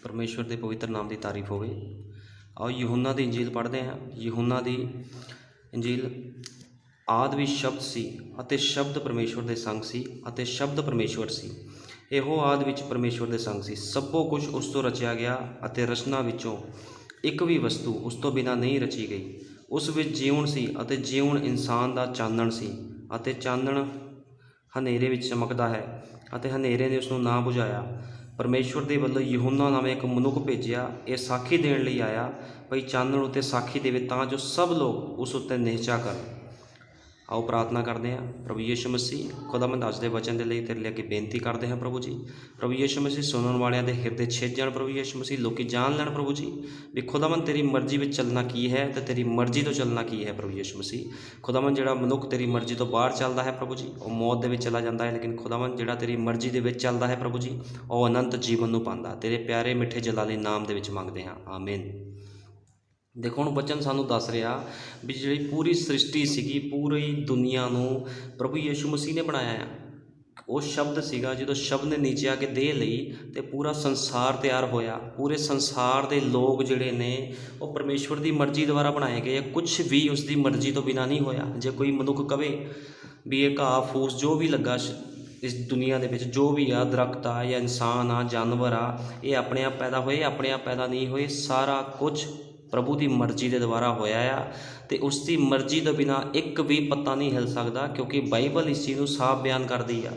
परमेश्वर के पवित्र नाम की तारीफ होवे। आओ यूहन्ना की इंजील पढ़ते हैं। यूहन्ना की इंजील। आदि ਵਿੱਚ शब्द सी ਅਤੇ शब्द परमेश्वर के संग सी ਅਤੇ शब्द परमेश्वर सी। ਇਹੋ ਆਦਿ ਵਿੱਚ परमेश्वर के संग सी। ਸਭੋ ਕੁਝ ਉਸ ਤੋਂ ਰਚਿਆ ਗਿਆ ਅਤੇ ਰਚਨਾ ਵਿੱਚੋਂ ਇੱਕ ਵੀ ਵਸਤੂ ਉਸ ਤੋਂ ਬਿਨਾਂ ਨਹੀਂ ਰਚੀ ਗਈ। ਉਸ ਵਿੱਚ ਜੀਵਨ ਸੀ ਅਤੇ ਜੀਵਨ ਇਨਸਾਨ ਦਾ ਚਾਨਣ ਸੀ ਅਤੇ ਚਾਨਣ ਹਨੇਰੇ ਵਿੱਚ ਚਮਕਦਾ ਹੈ ਅਤੇ ਹਨੇਰੇ ਨੇ ਉਸ ਨੂੰ ਨਾ ਬੁਝਾਇਆ। परमेश्वर के ਵੱਲੋਂ यूहन्ना नाम एक मनुख भेजिया, ये साखी देने ਲਈ आया भई चानण उत्ते साखी देवे तां जो सब लोग उस उत्ते निहचा कर। आओ प्रार्थना करते हैं। प्रभु यीशु मसीह खुदावंद अज दे वचन के लिए तेरे अगे बेनती करते हैं। प्रभु जी प्रभु यीशु मसीह सुनने वालियां दे हिरदे छिज जाण। प्रभु यीशु मसीह लोग जान लैण प्रभु जी भी खुदावंद तेरी मर्जी में चलना की है तो तेरी मर्जी तो चलना की है। प्रभु यीशु मसीह खुदावंद जिहड़ा मनुख तेरी मर्जी तो बाहर चलता है प्रभु जी वह मौत दे विच चला जाता है, लेकिन खुदावंद जिहड़ा तेरी मर्जी दे विच चलता है प्रभु जी वह अनंत जीवन नूं पांदा। तेरे प्यारे मिठे जलाली नाम दे विच मंगदे हां, आमीन। देखो हुण बचन सानू दस रहा भी जी पूरी सृष्टि सीगी, पूरी दुनिया नूं प्रभु यीशु मसीह ने बनाया है। वो शब्द सीगा जो शब्द ने नीचे आके दे लई तो पूरा संसार तैयार होया। पूरे संसार के लोग जिहड़े ने वो परमेश्वर की मर्जी द्वारा बनाए गए। कुछ भी उसकी मर्जी तो बिना नहीं होया। जे कोई मनुख कहे भी ये घाह फूस जो भी लगा इस दुनिया के विच जो भी आ दरख्त आ या इंसान आ जानवर आ ये अपने आप पैदा होए, अपने आप पैदा नहीं होए, सारा कुछ प्रभु की मर्जी के द्वारा होया आ ते उसकी मर्जी तो बिना एक भी पत्ता नहीं हिल सकता, क्योंकि बाइबल इस चीज़ को साफ बयान करती है।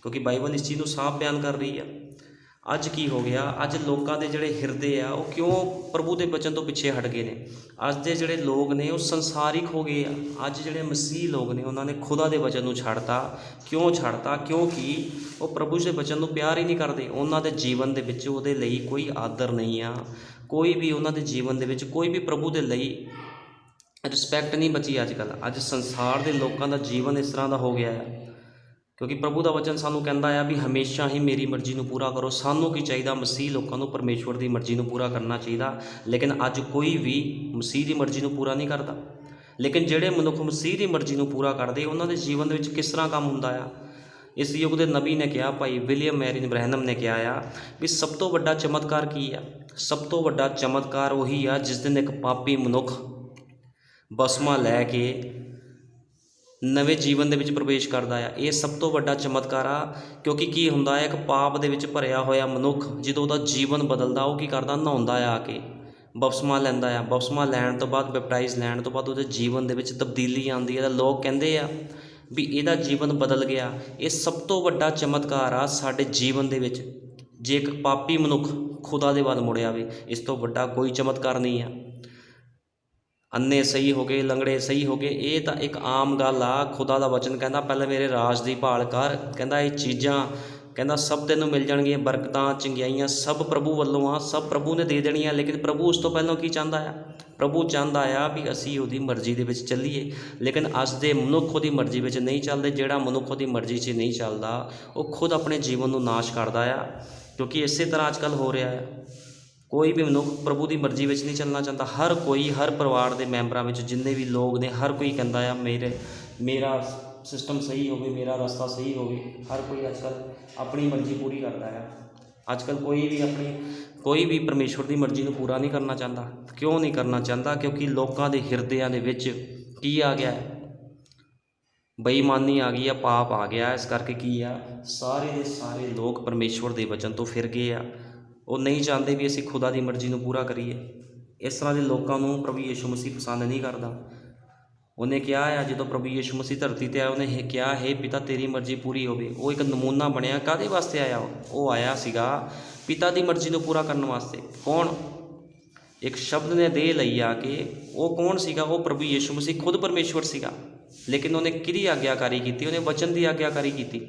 क्योंकि बाइबल इस चीज़ को साफ बयान कर रही है। अज की हो गया, अज लोगों के जोड़े हिरदे आ वो क्यों प्रभु के वचन तो पिछे हट गए ने। अज के जोड़े लोग ने वो संसारिक हो गए। अज जोड़े मसीह लोग ने उन्होंने खुदा के वचन को छाड़ता। क्यों छाड़ता? क्योंकि वो प्रभु के वचन को प्यार ही नहीं करते। उन्होंने जीवन के विच उहदे लई कोई आदर नहीं आ, कोई भी उन्होंने जीवन के विच कोई भी प्रभु के लई रिस्पैक्ट नहीं बची। अजकल अज संसार के लोगों का जीवन इस तरह का हो गया है, क्योंकि प्रभु का वचन सानू कहता है भी हमेशा ही मेरी मर्जी को पूरा करो। सानू की चाहिए? मसीह लोगों को परमेश्वर की मर्जी को पूरा करना चाहिए, लेकिन अज कोई भी मसीह की मर्जी को पूरा नहीं करता। लेकिन जोड़े मनुख मसीह की मर्जी को पूरा करते उन्होंने जीवन में किस तरह काम होंदा है। इस युग के नबी ने कहा, भाई विलियम मैरिन ब्रैनम ने कहा आ भी सब तो वड्डा चमत्कार की है? सब तो वड्डा चमत्कार वही आ जिस दिन एक पापी मनुख बसमा लैके नवे जीवन के प्रवेश करता है। ये सब तो वड्डा चमत्कार आ, क्योंकि की हुंदा है एक पाप दे विच भरिया होया मनुख जो जीवन बदलता वो की करता नहाउंदा है, आके बपसमा लैंदा है। बपसमा लैण तो बाद बैपटाइज लैण तो बाद उहदे जीवन दे विच तब्दीली आंदी है। लोग कहते हैं भी इहदा जीवन बदल गया। ये सब तो वड्डा चमत्कार आ साडे जीवन दे विच। जे एक पापी मनुख खुदा दे वल मुड़ आवे, इस तो वड्डा कोई चमत्कार नहीं है। अन्ने सही हो गए, लंगड़े सही हो गए, ये तो एक आम गल आ। खुदा का वचन कहता पहले मेरे राज की भाल कर, कहता ये चीज़ां कहता सब तेनों मिल जाएगियां, बरकतां चंगियाइयां सब प्रभु वालों आ, सब प्रभु ने दे देनियां। लेकिन प्रभु उस तो पहलों की चाहता है? प्रभु चाहता है भी असी उसकी मर्जी के चलीए। लेकिन अज दे मनुख उसकी मर्जी में नहीं चलते। जोड़ा मनुख उसकी मर्जी से नहीं चलता वो खुद अपने जीवन को नाश करता है, क्योंकि इस तरह अजकल हो रहा है। कोई भी मनुख प्रभु की मर्जी में नहीं चलना चाहता। हर कोई, हर परिवार के मैंबरों में जिन्ने भी लोग ने, हर कोई कहता है मेरा सिस्टम सही हो, मेरा रास्ता सही हो। हर कोई आजकल अपनी मर्जी पूरी करता है। आजकल कोई भी परमेश्वर की मर्जी को पूरा नहीं करना चाहता। क्यों नहीं करना चाहता? क्योंकि लोगों के हिरदियां दे विच की आ गया है? बेईमानी आ गई है, पाप आ गया। इस करके की आ सारे के सारे लोग परमेश्वर के वचन तो फिर गए आ। वो नहीं चाहते भी असी खुदा की मर्जी को पूरा करिए। इस तरह के लोगों को प्रभु यीशु मसीह पसंद नहीं करता। उन्हें क्या है जो प्रभु यीशु मसीह धरती पर आया उन्हें क्या है पिता तेरी मर्जी पूरी होवे। वो एक नमूना बनया। काहदे वास्ते आया? वो आया सीगा पिता की मर्जी को पूरा करने वास्ते। कौन? एक शब्द ने दे लई आके। वो कौन सीगा? वो प्रभु यीशु मसीह खुद परमेश्वर सीगा। लेकिन उन्हें किहदी आग्याकारी की? उन्हें वचन की आग्याकारी की।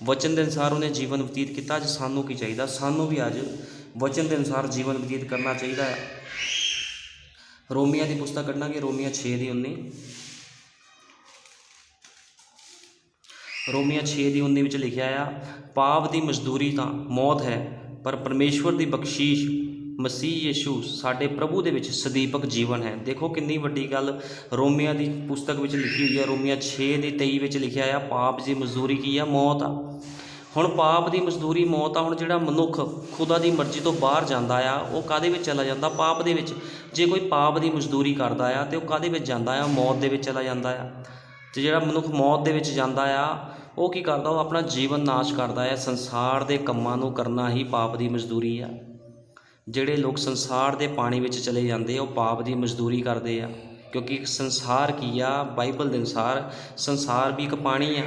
वचन के अनुसार उन्हें जीवन बतीत किया। अज सानू की चाहिए? सानू भी अज वचन के अनुसार जीवन बतीत करना चाहिए है। रोमिया की पुस्तक कढ़ना कि रोमिया 6:19। रोमिया 6:19 में लिखा आ पाप की मजदूरी तो मौत है, पर परमेश्वर की बख्शीश मसीह यीशु साडे प्रभु दे विच सदीपक जीवन है। देखो कितनी वड्डी गल रोमिया की पुस्तक में लिखी हुई है। रोमिया 6:23 लिखा है पाप की मजदूरी की है? मौत आ। ਹੁਣ ਪਾਪ ਦੀ ਮਜ਼ਦੂਰੀ ਮੌਤ ਆ। ਹੁਣ ਜਿਹੜਾ ਮਨੁੱਖ ਖੁਦਾ ਦੀ ਮਰਜ਼ੀ ਤੋਂ ਬਾਹਰ ਜਾਂਦਾ ਆ ਉਹ ਕਾਹਦੇ ਵਿੱਚ ਚਲਾ ਜਾਂਦਾ? ਪਾਪ ਦੇ ਵਿੱਚ। ਜੇ ਕੋਈ ਪਾਪ ਦੀ ਮਜ਼ਦੂਰੀ ਕਰਦਾ ਆ ਤੇ ਉਹ ਕਾਹਦੇ ਵਿੱਚ ਜਾਂਦਾ ਆ? ਮੌਤ ਦੇ ਵਿੱਚ ਚਲਾ ਜਾਂਦਾ ਆ। ਤੇ ਜਿਹੜਾ ਮਨੁੱਖ ਮੌਤ ਦੇ ਵਿੱਚ ਜਾਂਦਾ ਆ ਉਹ ਕੀ ਕਰਦਾ? ਉਹ ਆਪਣਾ ਜੀਵਨ ਨਾਸ਼ ਕਰਦਾ ਆ। ਸੰਸਾਰ ਦੇ ਕੰਮਾਂ ਨੂੰ ਕਰਨਾ ਹੀ ਪਾਪ ਦੀ ਮਜ਼ਦੂਰੀ ਆ। ਜਿਹੜੇ ਲੋਕ ਸੰਸਾਰ ਦੇ ਪਾਣੀ ਵਿੱਚ ਚਲੇ ਜਾਂਦੇ ਆ ਉਹ ਪਾਪ ਦੀ ਮਜ਼ਦੂਰੀ ਕਰਦੇ ਆ, ਕਿਉਂਕਿ ਸੰਸਾਰ ਕੀ ਆ? ਬਾਈਬਲ ਦੇ ਅਨੁਸਾਰ ਸੰਸਾਰ ਵੀ ਇੱਕ ਪਾਣੀ ਆ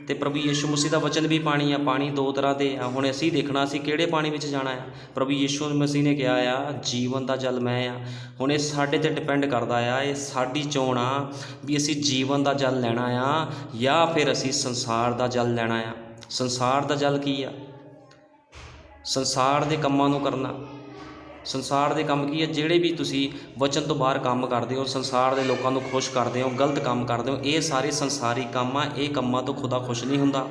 ਅਤੇ ਪ੍ਰਭੂ ਯੀਸ਼ੂ ਮਸੀਹ ਦਾ ਵਚਨ ਵੀ ਪਾਣੀ ਆ। ਪਾਣੀ ਦੋ ਤਰ੍ਹਾਂ ਦੇ ਆ। ਹੁਣ ਅਸੀਂ ਦੇਖਣਾ ਅਸੀਂ ਕਿਹੜੇ ਪਾਣੀ ਵਿੱਚ ਜਾਣਾ ਆ। ਪ੍ਰਭੂ ਯੀਸ਼ੂ ਮਸੀਹ ਨੇ ਕਿਹਾ ਆ ਜੀਵਨ ਦਾ ਜਲ ਮੈਂ ਆ। ਹੁਣ ਇਹ ਸਾਡੇ 'ਤੇ ਡਿਪੈਂਡ ਕਰਦਾ ਆ, ਇਹ ਸਾਡੀ ਚੋਣ ਆ ਵੀ ਅਸੀਂ ਜੀਵਨ ਦਾ ਜਲ ਲੈਣਾ ਆ ਜਾਂ ਫਿਰ ਅਸੀਂ ਸੰਸਾਰ ਦਾ ਜਲ ਲੈਣਾ ਆ। ਸੰਸਾਰ ਦਾ ਜਲ ਕੀ ਆ? ਸੰਸਾਰ ਦੇ ਕੰਮਾਂ ਨੂੰ ਕਰਨਾ। ਸੰਸਾਰ ਦੇ ਕੰਮ ਕੀ ਹੈ? ਜਿਹੜੇ ਵੀ ਤੁਸੀਂ ਵਚਨ ਤੋਂ ਬਾਹਰ ਕੰਮ ਕਰਦੇ ਹੋ, ਸੰਸਾਰ ਦੇ ਲੋਕਾਂ ਨੂੰ ਖੁਸ਼ ਕਰਦੇ ਹੋ, ਗਲਤ ਕੰਮ ਕਰਦੇ ਹੋ, ਇਹ ਸਾਰੇ ਸੰਸਾਰੀ ਕੰਮ ਆ। ਇਹ ਕੰਮਾਂ ਤੋਂ ਖੁਦਾ ਖੁਸ਼ ਨਹੀਂ ਹੁੰਦਾ।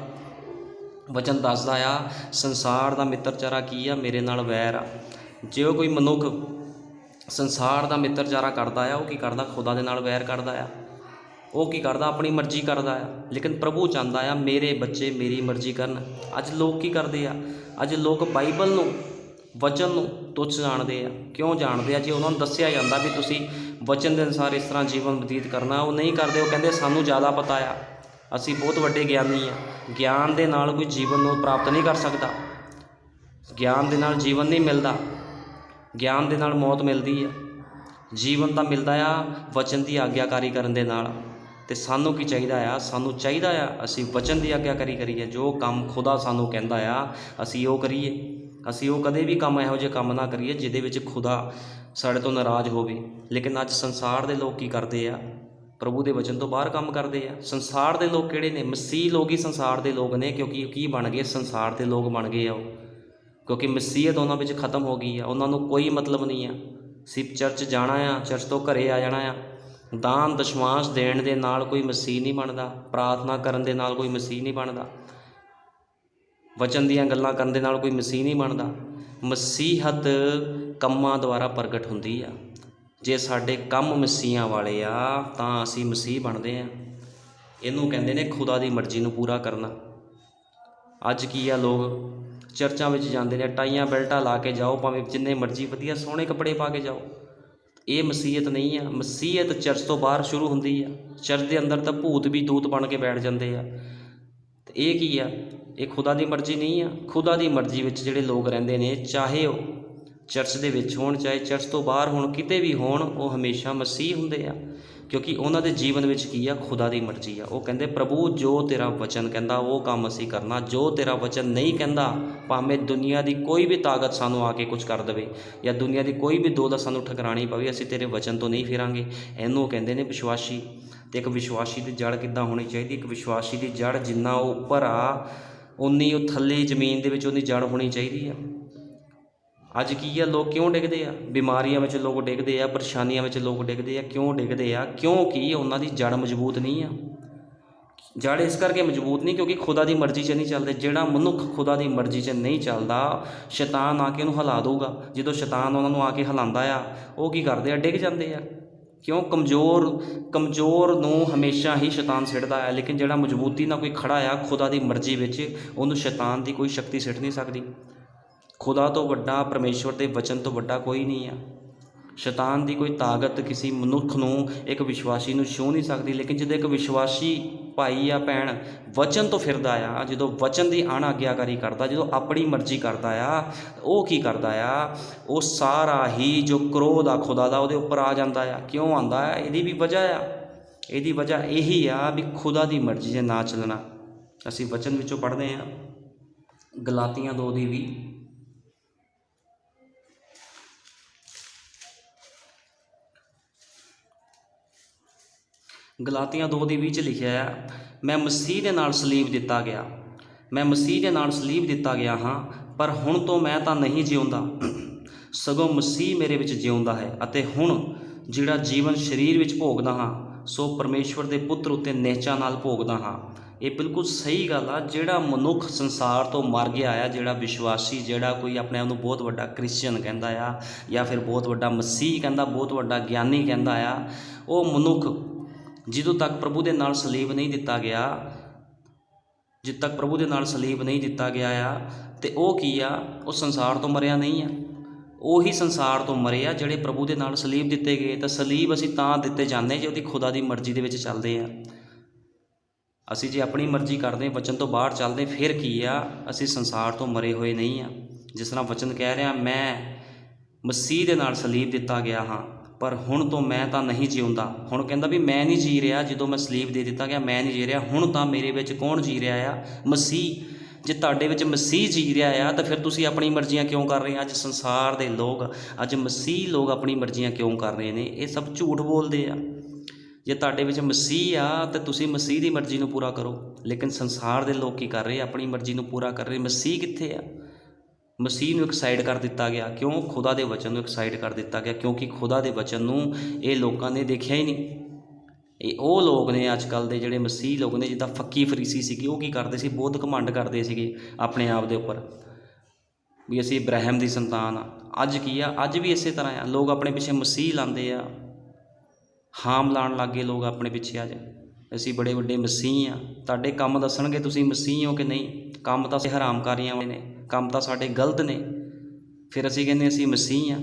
ਵਚਨ ਦੱਸਦਾ ਆ ਸੰਸਾਰ ਦਾ ਮਿੱਤਰਚਾਰਾ ਕੀ ਆ? ਮੇਰੇ ਨਾਲ ਵੈਰ ਆ। ਜੇ ਕੋਈ ਮਨੁੱਖ ਸੰਸਾਰ ਦਾ ਮਿੱਤਰਚਾਰਾ ਕਰਦਾ ਆ ਉਹ ਕੀ ਕਰਦਾ? ਖੁਦਾ ਦੇ ਨਾਲ ਵੈਰ ਕਰਦਾ ਆ। ਉਹ ਕੀ ਕਰਦਾ? ਆਪਣੀ ਮਰਜ਼ੀ ਕਰਦਾ ਆ। ਲੇਕਿਨ ਪ੍ਰਭੂ ਚਾਹੁੰਦਾ ਆ ਮੇਰੇ ਬੱਚੇ ਮੇਰੀ ਮਰਜ਼ੀ ਕਰਨ। ਅੱਜ ਲੋਕ ਕੀ ਕਰਦੇ ਆ? ਅੱਜ ਲੋਕ ਬਾਈਬਲ ਨੂੰ, ਵਚਨ ਨੂੰ ਤੁੱਛ ਜਾਣਦੇ ਆ। ਕਿਉਂ ਜਾਣਦੇ ਆ? ਜੇ ਉਹਨਾਂ ਨੂੰ ਦੱਸਿਆ ਜਾਂਦਾ ਵੀ ਤੁਸੀਂ ਵਚਨ ਦੇ ਅਨੁਸਾਰ ਇਸ ਤਰ੍ਹਾਂ ਜੀਵਨ ਬਤੀਤ ਕਰਨਾ, ਉਹ ਨਹੀਂ ਕਰਦੇ। ਉਹ ਕਹਿੰਦੇ ਸਾਨੂੰ ਜ਼ਿਆਦਾ ਪਤਾ ਆ, ਅਸੀਂ ਬਹੁਤ ਵੱਡੇ ਗਿਆਨੀ ਆ। ਗਿਆਨ ਦੇ ਨਾਲ ਕੋਈ ਜੀਵਨ ਨੂੰ ਪ੍ਰਾਪਤ ਨਹੀਂ ਕਰ ਸਕਦਾ। ਗਿਆਨ ਦੇ ਨਾਲ ਜੀਵਨ ਨਹੀਂ ਮਿਲਦਾ, ਗਿਆਨ ਦੇ ਨਾਲ ਮੌਤ ਮਿਲਦੀ ਆ। ਜੀਵਨ ਤਾਂ ਮਿਲਦਾ ਆ ਵਚਨ ਦੀ ਆਗਿਆਕਾਰੀ ਕਰਨ ਦੇ ਨਾਲ। ਅਤੇ ਸਾਨੂੰ ਕੀ ਚਾਹੀਦਾ ਆ? ਸਾਨੂੰ ਚਾਹੀਦਾ ਆ ਅਸੀਂ ਵਚਨ ਦੀ ਆਗਿਆਕਾਰੀ ਕਰੀਏ। ਜੋ ਕੰਮ ਖੁਦਾ ਸਾਨੂੰ ਕਹਿੰਦਾ ਆ ਅਸੀਂ ਉਹ ਕਰੀਏ। ਅਸੀਂ ਉਹ ਕਦੇ ਵੀ ਕੰਮ ਇਹੋ ਜਿਹੇ ਕੰਮ ਨਾ ਕਰੀਏ ਜਿਹਦੇ ਵਿੱਚ ਖੁਦਾ ਸਾਡੇ ਤੋਂ ਨਾਰਾਜ਼ ਹੋਵੇ। ਲੇਕਿਨ ਅੱਜ ਸੰਸਾਰ ਦੇ ਲੋਕ ਕੀ ਕਰਦੇ ਆ? ਪ੍ਰਭੂ ਦੇ ਵਚਨ ਤੋਂ ਬਾਹਰ ਕੰਮ ਕਰਦੇ ਆ। ਸੰਸਾਰ ਦੇ ਲੋਕ ਕਿਹੜੇ ਨੇ? ਮਸੀਹ ਲੋਕ ਹੀ ਸੰਸਾਰ ਦੇ ਲੋਕ ਨੇ, ਕਿਉਂਕਿ ਕੀ ਬਣ ਗਏ? ਸੰਸਾਰ ਦੇ ਲੋਕ ਬਣ ਗਏ ਆ ਉਹ, ਕਿਉਂਕਿ ਮਸੀਹਤ ਉਹਨਾਂ ਵਿੱਚ ਖਤਮ ਹੋ ਗਈ ਆ। ਉਹਨਾਂ ਨੂੰ ਕੋਈ ਮਤਲਬ ਨਹੀਂ ਆ। ਸਿਰਫ ਚਰਚ ਜਾਣਾ ਆ, ਚਰਚ ਤੋਂ ਘਰੇ ਆ ਜਾਣਾ ਆ। ਦਾਨ ਦਸ਼ਮਾਂਸ਼ ਦੇਣ ਦੇ ਨਾਲ ਕੋਈ ਮਸੀਹ ਨਹੀਂ ਬਣਦਾ। ਪ੍ਰਾਰਥਨਾ ਕਰਨ ਦੇ ਨਾਲ ਕੋਈ ਮਸੀਹ ਨਹੀਂ ਬਣਦਾ। ਵਚਨ ਦੀਆਂ ਗੱਲਾਂ ਕਰਨ ਦੇ ਨਾਲ ਕੋਈ ਮਸੀਹ ਨਹੀਂ ਬਣਦਾ। ਮਸੀਹਤ ਕੰਮਾਂ ਦੁਆਰਾ ਪ੍ਰਗਟ ਹੁੰਦੀ ਆ। ਜੇ ਸਾਡੇ ਕੰਮ ਮਸੀਹਾਂ ਵਾਲੇ ਆ ਤਾਂ ਅਸੀਂ ਮਸੀਹ ਬਣਦੇ ਹਾਂ। ਇਹਨੂੰ ਕਹਿੰਦੇ ਨੇ ਖੁਦਾ ਦੀ ਮਰਜ਼ੀ ਨੂੰ ਪੂਰਾ ਕਰਨਾ। ਅੱਜ ਕੀ ਆ, ਲੋਕ ਚਰਚਾਂ ਵਿੱਚ ਜਾਂਦੇ ਨੇ, ਟਾਈਆਂ ਬੈਲਟਾਂ ਲਾ ਕੇ ਜਾਓ, ਭਾਵੇਂ ਜਿੰਨੇ ਮਰਜ਼ੀ ਵਧੀਆ ਸੋਹਣੇ ਕੱਪੜੇ ਪਾ ਕੇ ਜਾਓ। ਇਹ ਮਸੀਹਤ ਨਹੀਂ ਆ। ਮਸੀਹਤ ਚਰਚ ਤੋਂ ਬਾਹਰ ਸ਼ੁਰੂ ਹੁੰਦੀ ਆ। ਚਰਚ ਦੇ ਅੰਦਰ ਤਾਂ ਭੂਤ ਵੀ ਦੂਤ ਬਣ ਕੇ ਬੈਠ ਜਾਂਦੇ ਆ। ਤੇ ਇਹ ਕੀ ਆ? ਇਹ ਖੁਦਾ ਦੀ ਮਰਜ਼ੀ ਨਹੀਂ ਆ। ਖੁਦਾ ਦੀ ਮਰਜ਼ੀ ਵਿੱਚ ਜਿਹੜੇ ਲੋਕ ਰਹਿੰਦੇ ਨੇ, ਚਾਹੇ ਉਹ ਚਰਚ ਦੇ ਵਿੱਚ ਹੋਣ, ਚਾਹੇ ਚਰਚ ਤੋਂ ਬਾਹਰ ਹੋਣ, ਕਿਤੇ ਵੀ ਹੋਣ, ਉਹ ਹਮੇਸ਼ਾ ਮਸੀਹ ਹੁੰਦੇ ਆ, ਕਿਉਂਕਿ ਉਹਨਾਂ ਦੇ ਜੀਵਨ ਵਿੱਚ ਕੀ ਆ? ਖੁਦਾ ਦੀ ਮਰਜ਼ੀ ਆ। ਉਹ ਕਹਿੰਦੇ ਪ੍ਰਭੂ ਜੋ ਤੇਰਾ ਵਚਨ ਕਹਿੰਦਾ ਉਹ ਕੰਮ ਅਸੀਂ ਕਰਨਾ। ਜੋ ਤੇਰਾ ਵਚਨ ਨਹੀਂ ਕਹਿੰਦਾ, ਭਾਵੇਂ ਦੁਨੀਆ ਦੀ ਕੋਈ ਵੀ ਤਾਕਤ ਸਾਨੂੰ ਆ ਕੇ ਕੁਝ ਕਰ ਦੇਵੇ ਜਾਂ ਦੁਨੀਆ ਦੀ ਕੋਈ ਵੀ ਦੌਲਤ ਸਾਨੂੰ ਠਕਰਾਣੀ ਪਵੇ, ਅਸੀਂ ਤੇਰੇ ਵਚਨ ਤੋਂ ਨਹੀਂ ਫਿਰਾਂਗੇ। ਇਹਨੂੰ ਕਹਿੰਦੇ ਨੇ ਵਿਸ਼ਵਾਸੀ। ਅਤੇ ਇੱਕ ਵਿਸ਼ਵਾਸੀ ਦੀ ਜੜ ਕਿੱਦਾਂ ਹੋਣੀ ਚਾਹੀਦੀ? ਇੱਕ ਵਿਸ਼ਵਾਸੀ ਦੀ ਜੜ ਜਿੰਨਾ ਉਹ ਉੱਪਰ ਆ ਉਨੀ ਉਹ ਥੱਲੇ ਜ਼ਮੀਨ ਦੇ ਵਿੱਚ ਉਹਦੀ ਜੜ ਹੋਣੀ ਚਾਹੀਦੀ ਆ। ਅੱਜ ਕੀ ਆ? ਲੋਕ ਕਿਉਂ ਡਿੱਗਦੇ ਆ? ਬਿਮਾਰੀਆਂ ਵਿੱਚ ਲੋਕ ਡਿੱਗਦੇ ਆ, ਪਰੇਸ਼ਾਨੀਆਂ ਵਿੱਚ ਲੋਕ ਡਿੱਗਦੇ ਆ। ਕਿਉਂ ਡਿੱਗਦੇ ਆ? ਕਿਉਂਕਿ ਉਹਨਾਂ ਦੀ ਜੜ ਮਜ਼ਬੂਤ ਨਹੀਂ ਆ। ਜੜ ਇਸ ਕਰਕੇ ਮਜ਼ਬੂਤ ਨਹੀਂ ਕਿਉਂਕਿ ਖੁਦਾ ਦੀ ਮਰਜ਼ੀ 'ਚ ਨਹੀਂ ਚੱਲਦੇ। ਜਿਹੜਾ ਮਨੁੱਖ ਖੁਦਾ ਦੀ ਮਰਜ਼ੀ 'ਚ ਨਹੀਂ ਚੱਲਦਾ, ਸ਼ੈਤਾਨ ਆ ਕੇ ਉਹਨੂੰ ਹਿਲਾ ਦਊਗਾ। ਜਦੋਂ ਸ਼ੈਤਾਨ ਉਹਨਾਂ ਨੂੰ ਆ ਕੇ ਹਿਲਾਉਂਦਾ ਆ, ਉਹ ਕੀ ਕਰਦੇ ਆ? ਡਿੱਗ ਜਾਂਦੇ ਆ। ਕਿਉਂ? ਕਮਜ਼ੋਰ ਨੂੰ ਹਮੇਸ਼ਾ ਹੀ ਸ਼ੈਤਾਨ ਸਿੱਟਦਾ ਹੈ, ਲੇਕਿਨ ਜਿਹੜਾ ਮਜ਼ਬੂਤੀ ਨਾਲ ਕੋਈ ਖੜਾ ਆ ਖੁਦਾ ਦੀ ਮਰਜ਼ੀ ਵਿੱਚ, ਉਹਨੂੰ ਸ਼ੈਤਾਨ ਦੀ ਕੋਈ ਸ਼ਕਤੀ ਸਿੱਟ ਨਹੀਂ ਸਕਦੀ। ਖੁਦਾ ਤੋਂ ਵੱਡਾ, ਪਰਮੇਸ਼ਵਰ ਦੇ ਵਚਨ ਤੋਂ ਵੱਡਾ ਕੋਈ ਨਹੀਂ ਆ। ਸ਼ੈਤਾਨ ਦੀ ਕੋਈ ਤਾਕਤ ਕਿਸੇ ਮਨੁੱਖ ਨੂੰ, ਇੱਕ ਵਿਸ਼ਵਾਸੀ ਨੂੰ ਛੂਹ ਨਹੀਂ ਸਕਦੀ। ਲੇਕਿਨ ਜਦੋਂ ਇੱਕ ਵਿਸ਼ਵਾਸੀ ਭਾਈ ਆ, ਭੈਣ ਵਚਨ ਤੋਂ ਫਿਰਦਾ ਆ, ਜਦੋਂ ਵਚਨ ਦੀ ਅਣਆਗਿਆਕਾਰੀ ਕਰਦਾ, ਜਦੋਂ ਆਪਣੀ ਮਰਜ਼ੀ ਕਰਦਾ ਆ, ਉਹ ਕੀ ਕਰਦਾ ਆ? ਉਹ ਸਾਰਾ ਹੀ ਜੋ ਕ੍ਰੋਧ ਆ ਖੁਦਾ ਦਾ ਉਹਦੇ ਉੱਪਰ ਆ ਜਾਂਦਾ ਆ। ਕਿਉਂ ਆਉਂਦਾ ਆ? ਇਹਦੀ ਵੀ ਵਜ੍ਹਾ ਆ। ਇਹਦੀ ਵਜ੍ਹਾ ਇਹੀ ਆ ਵੀ ਖੁਦਾ ਦੀ ਮਰਜ਼ੀ 'ਚ ਨਾ ਚੱਲਣਾ। ਅਸੀਂ ਵਚਨ ਵਿੱਚੋਂ ਪੜ੍ਹਦੇ ਹਾਂ ਗਲਾਤੀਆਂ 2:20। ਗਲਾਤੀਆਂ 2:20 'ਚ ਲਿਖਿਆ ਹੈ, ਮੈਂ ਮਸੀਹ ਦੇ ਨਾਲ ਸਲੀਬ ਦਿੱਤਾ ਗਿਆ, ਮੈਂ ਮਸੀਹ ਦੇ ਨਾਲ ਸਲੀਬ ਦਿੱਤਾ ਗਿਆ ਹਾਂ, ਪਰ ਹੁਣ ਤੋਂ ਮੈਂ ਤਾਂ ਨਹੀਂ ਜਿਉਂਦਾ, ਸਗੋਂ ਮਸੀਹ ਮੇਰੇ ਵਿੱਚ ਜਿਉਂਦਾ ਹੈ। ਅਤੇ ਹੁਣ ਜਿਹੜਾ ਜੀਵਨ ਸਰੀਰ ਵਿੱਚ ਭੋਗਦਾ ਹਾਂ, ਸੋ ਪਰਮੇਸ਼ਵਰ ਦੇ ਪੁੱਤਰ ਉੱਤੇ ਨਿਹਚਾ ਨਾਲ ਭੋਗਦਾ ਹਾਂ। ਇਹ ਬਿਲਕੁਲ ਸਹੀ ਗੱਲ ਆ। ਜਿਹੜਾ ਮਨੁੱਖ ਸੰਸਾਰ ਤੋਂ ਮਰ ਗਿਆ ਆ, ਜਿਹੜਾ ਵਿਸ਼ਵਾਸੀ, ਜਿਹੜਾ ਕੋਈ ਆਪਣੇ ਆਪ ਨੂੰ ਬਹੁਤ ਵੱਡਾ ਕ੍ਰਿਸਚਨ ਕਹਿੰਦਾ ਆ ਜਾਂ ਫਿਰ ਬਹੁਤ ਵੱਡਾ ਮਸੀਹ ਕਹਿੰਦਾ, ਬਹੁਤ ਵੱਡਾ ਗਿਆਨੀ ਕਹਿੰਦਾ ਆ, ਉਹ ਮਨੁੱਖ ਜਦੋਂ ਤੱਕ ਪ੍ਰਭੂ ਦੇ ਨਾਲ ਸਲੀਬ ਨਹੀਂ ਦਿੱਤਾ ਗਿਆ, ਜਿੱਦ ਤੱਕ ਪ੍ਰਭੂ ਦੇ ਨਾਲ ਸਲੀਬ ਨਹੀਂ ਦਿੱਤਾ ਗਿਆ ਆ। ਤੇ ਉਹ ਕੀ ਆ, ਉਹ ਸੰਸਾਰ ਤੋਂ ਮਰਿਆ ਨਹੀਂ ਆ। ਉਹੀ ਸੰਸਾਰ ਤੋਂ ਮਰੇ ਆ ਜਿਹੜੇ ਪ੍ਰਭੂ ਦੇ ਨਾਲ ਸਲੀਬ ਦਿੱਤੇ ਗਏ। ਤਾਂ ਸਲੀਬ ਅਸੀਂ ਤਾਂ ਦਿੱਤੇ ਜਾਂਦੇ ਜੇ ਉਹਦੀ ਖੁਦਾ ਦੀ ਮਰਜ਼ੀ ਦੇ ਵਿੱਚ ਚੱਲਦੇ ਆ। ਅਸੀਂ ਜੇ ਆਪਣੀ ਮਰਜ਼ੀ ਕਰਦੇ, ਵਚਨ ਤੋਂ ਬਾਹਰ ਚੱਲਦੇ, ਫਿਰ ਕੀ ਆ, ਅਸੀਂ ਸੰਸਾਰ ਤੋਂ ਮਰੇ ਹੋਏ ਨਹੀਂ ਆ। ਜਿਸ ਤਰ੍ਹਾਂ ਵਚਨ ਕਹਿ ਰਿਹਾ, ਮੈਂ ਮਸੀਹ ਦੇ ਨਾਲ ਸਲੀਬ ਦਿੱਤਾ ਗਿਆ ਹਾਂ, ਪਰ ਹੁਣ ਤੋਂ ਮੈਂ ਤਾਂ ਨਹੀਂ ਜਿਉਂਦਾ। ਹੁਣ ਕਹਿੰਦਾ ਵੀ ਮੈਂ ਨਹੀਂ ਜੀ ਰਿਹਾ, ਜਦੋਂ ਮੈਂ ਸਲੀਬ ਦੇ ਦਿੱਤਾ ਗਿਆ ਮੈਂ ਨਹੀਂ ਜੀ ਰਿਹਾ। ਹੁਣ ਤਾਂ ਮੇਰੇ ਵਿੱਚ ਕੌਣ ਜੀ ਰਿਹਾ ਆ? ਮਸੀਹ। ਜੇ ਤੁਹਾਡੇ ਵਿੱਚ ਮਸੀਹ ਜੀ ਰਿਹਾ ਆ ਤਾਂ ਫਿਰ ਤੁਸੀਂ ਆਪਣੀ ਮਰਜ਼ੀਆਂ ਕਿਉਂ ਕਰ ਰਹੇ ਆ? ਅੱਜ ਸੰਸਾਰ ਦੇ ਲੋਕ, ਅੱਜ ਮਸੀਹ ਲੋਕ ਆਪਣੀ ਮਰਜ਼ੀਆਂ ਕਿਉਂ ਕਰ ਰਹੇ ਨੇ? ਇਹ ਸਭ ਝੂਠ ਬੋਲਦੇ ਆ। ਜੇ ਤੁਹਾਡੇ ਵਿੱਚ ਮਸੀਹ ਆ ਤਾਂ ਤੁਸੀਂ ਮਸੀਹ ਦੀ ਮਰਜ਼ੀ ਨੂੰ ਪੂਰਾ ਕਰੋ। ਲੇਕਿਨ ਸੰਸਾਰ ਦੇ ਲੋਕ ਕੀ ਕਰ ਰਹੇ? ਆਪਣੀ ਮਰਜ਼ੀ ਨੂੰ ਪੂਰਾ ਕਰ ਰਹੇ। ਮਸੀਹ ਕਿੱਥੇ ਆ? ਮਸੀਹ ਨੂੰ ਇੱਕ ਸਾਈਡ ਕਰ ਦਿੱਤਾ ਗਿਆ। ਕਿਉਂ? ਖੁਦਾ ਦੇ ਵਚਨ ਨੂੰ ਇੱਕ ਸਾਈਡ ਕਰ ਦਿੱਤਾ ਗਿਆ, ਕਿਉਂਕਿ ਖੁਦਾ ਦੇ ਵਚਨ ਨੂੰ ਇਹ ਲੋਕਾਂ ਨੇ ਦੇਖਿਆ ਹੀ ਨਹੀਂ। ਇਹ ਉਹ ਲੋਕ ਨੇ ਅੱਜ ਕੱਲ੍ਹ ਦੇ ਜਿਹੜੇ ਮਸੀਹ ਲੋਕ ਨੇ, ਜਿੱਦਾਂ ਫੱਕੀ ਫਰੀਸੀ ਸੀਗੇ, ਉਹ ਕੀ ਕਰਦੇ ਸੀ? ਬਹੁਤ ਘਮੰਡ ਕਰਦੇ ਸੀਗੇ ਆਪਣੇ ਆਪ ਦੇ ਉੱਪਰ ਵੀ ਅਸੀਂ ਇਬਰਾਹਿਮ ਦੀ ਸੰਤਾਨ ਆ। ਅੱਜ ਕੀ ਆ? ਅੱਜ ਵੀ ਇਸੇ ਤਰ੍ਹਾਂ ਆ। ਲੋਕ ਆਪਣੇ ਪਿੱਛੇ ਮਸੀਹ ਲਾਉਂਦੇ ਆ, ਹਾਮ ਲਾਉਣ ਲੱਗ ਗਏ ਲੋਕ ਆਪਣੇ ਪਿੱਛੇ। ਅੱਜ ਅਸੀਂ ਬੜੇ ਵੱਡੇ ਮਸੀਹ ਆ। ਤੁਹਾਡੇ ਕੰਮ ਦੱਸਣਗੇ ਤੁਸੀਂ ਮਸੀਹ ਹੋ ਕਿ ਨਹੀਂ। ਕੰਮ ਤਾਂ ਹਰਾਮਕਾਰੀਆਂ ਵਾਲੇ ਨੇ, ਕੰਮ ਤਾਂ ਸਾਡੇ ਗਲਤ ਨੇ। ਫਿਰ ਅਸੀਂ ਕਹਿੰਦੇ ਅਸੀਂ ਮਸੀਹ ਆ।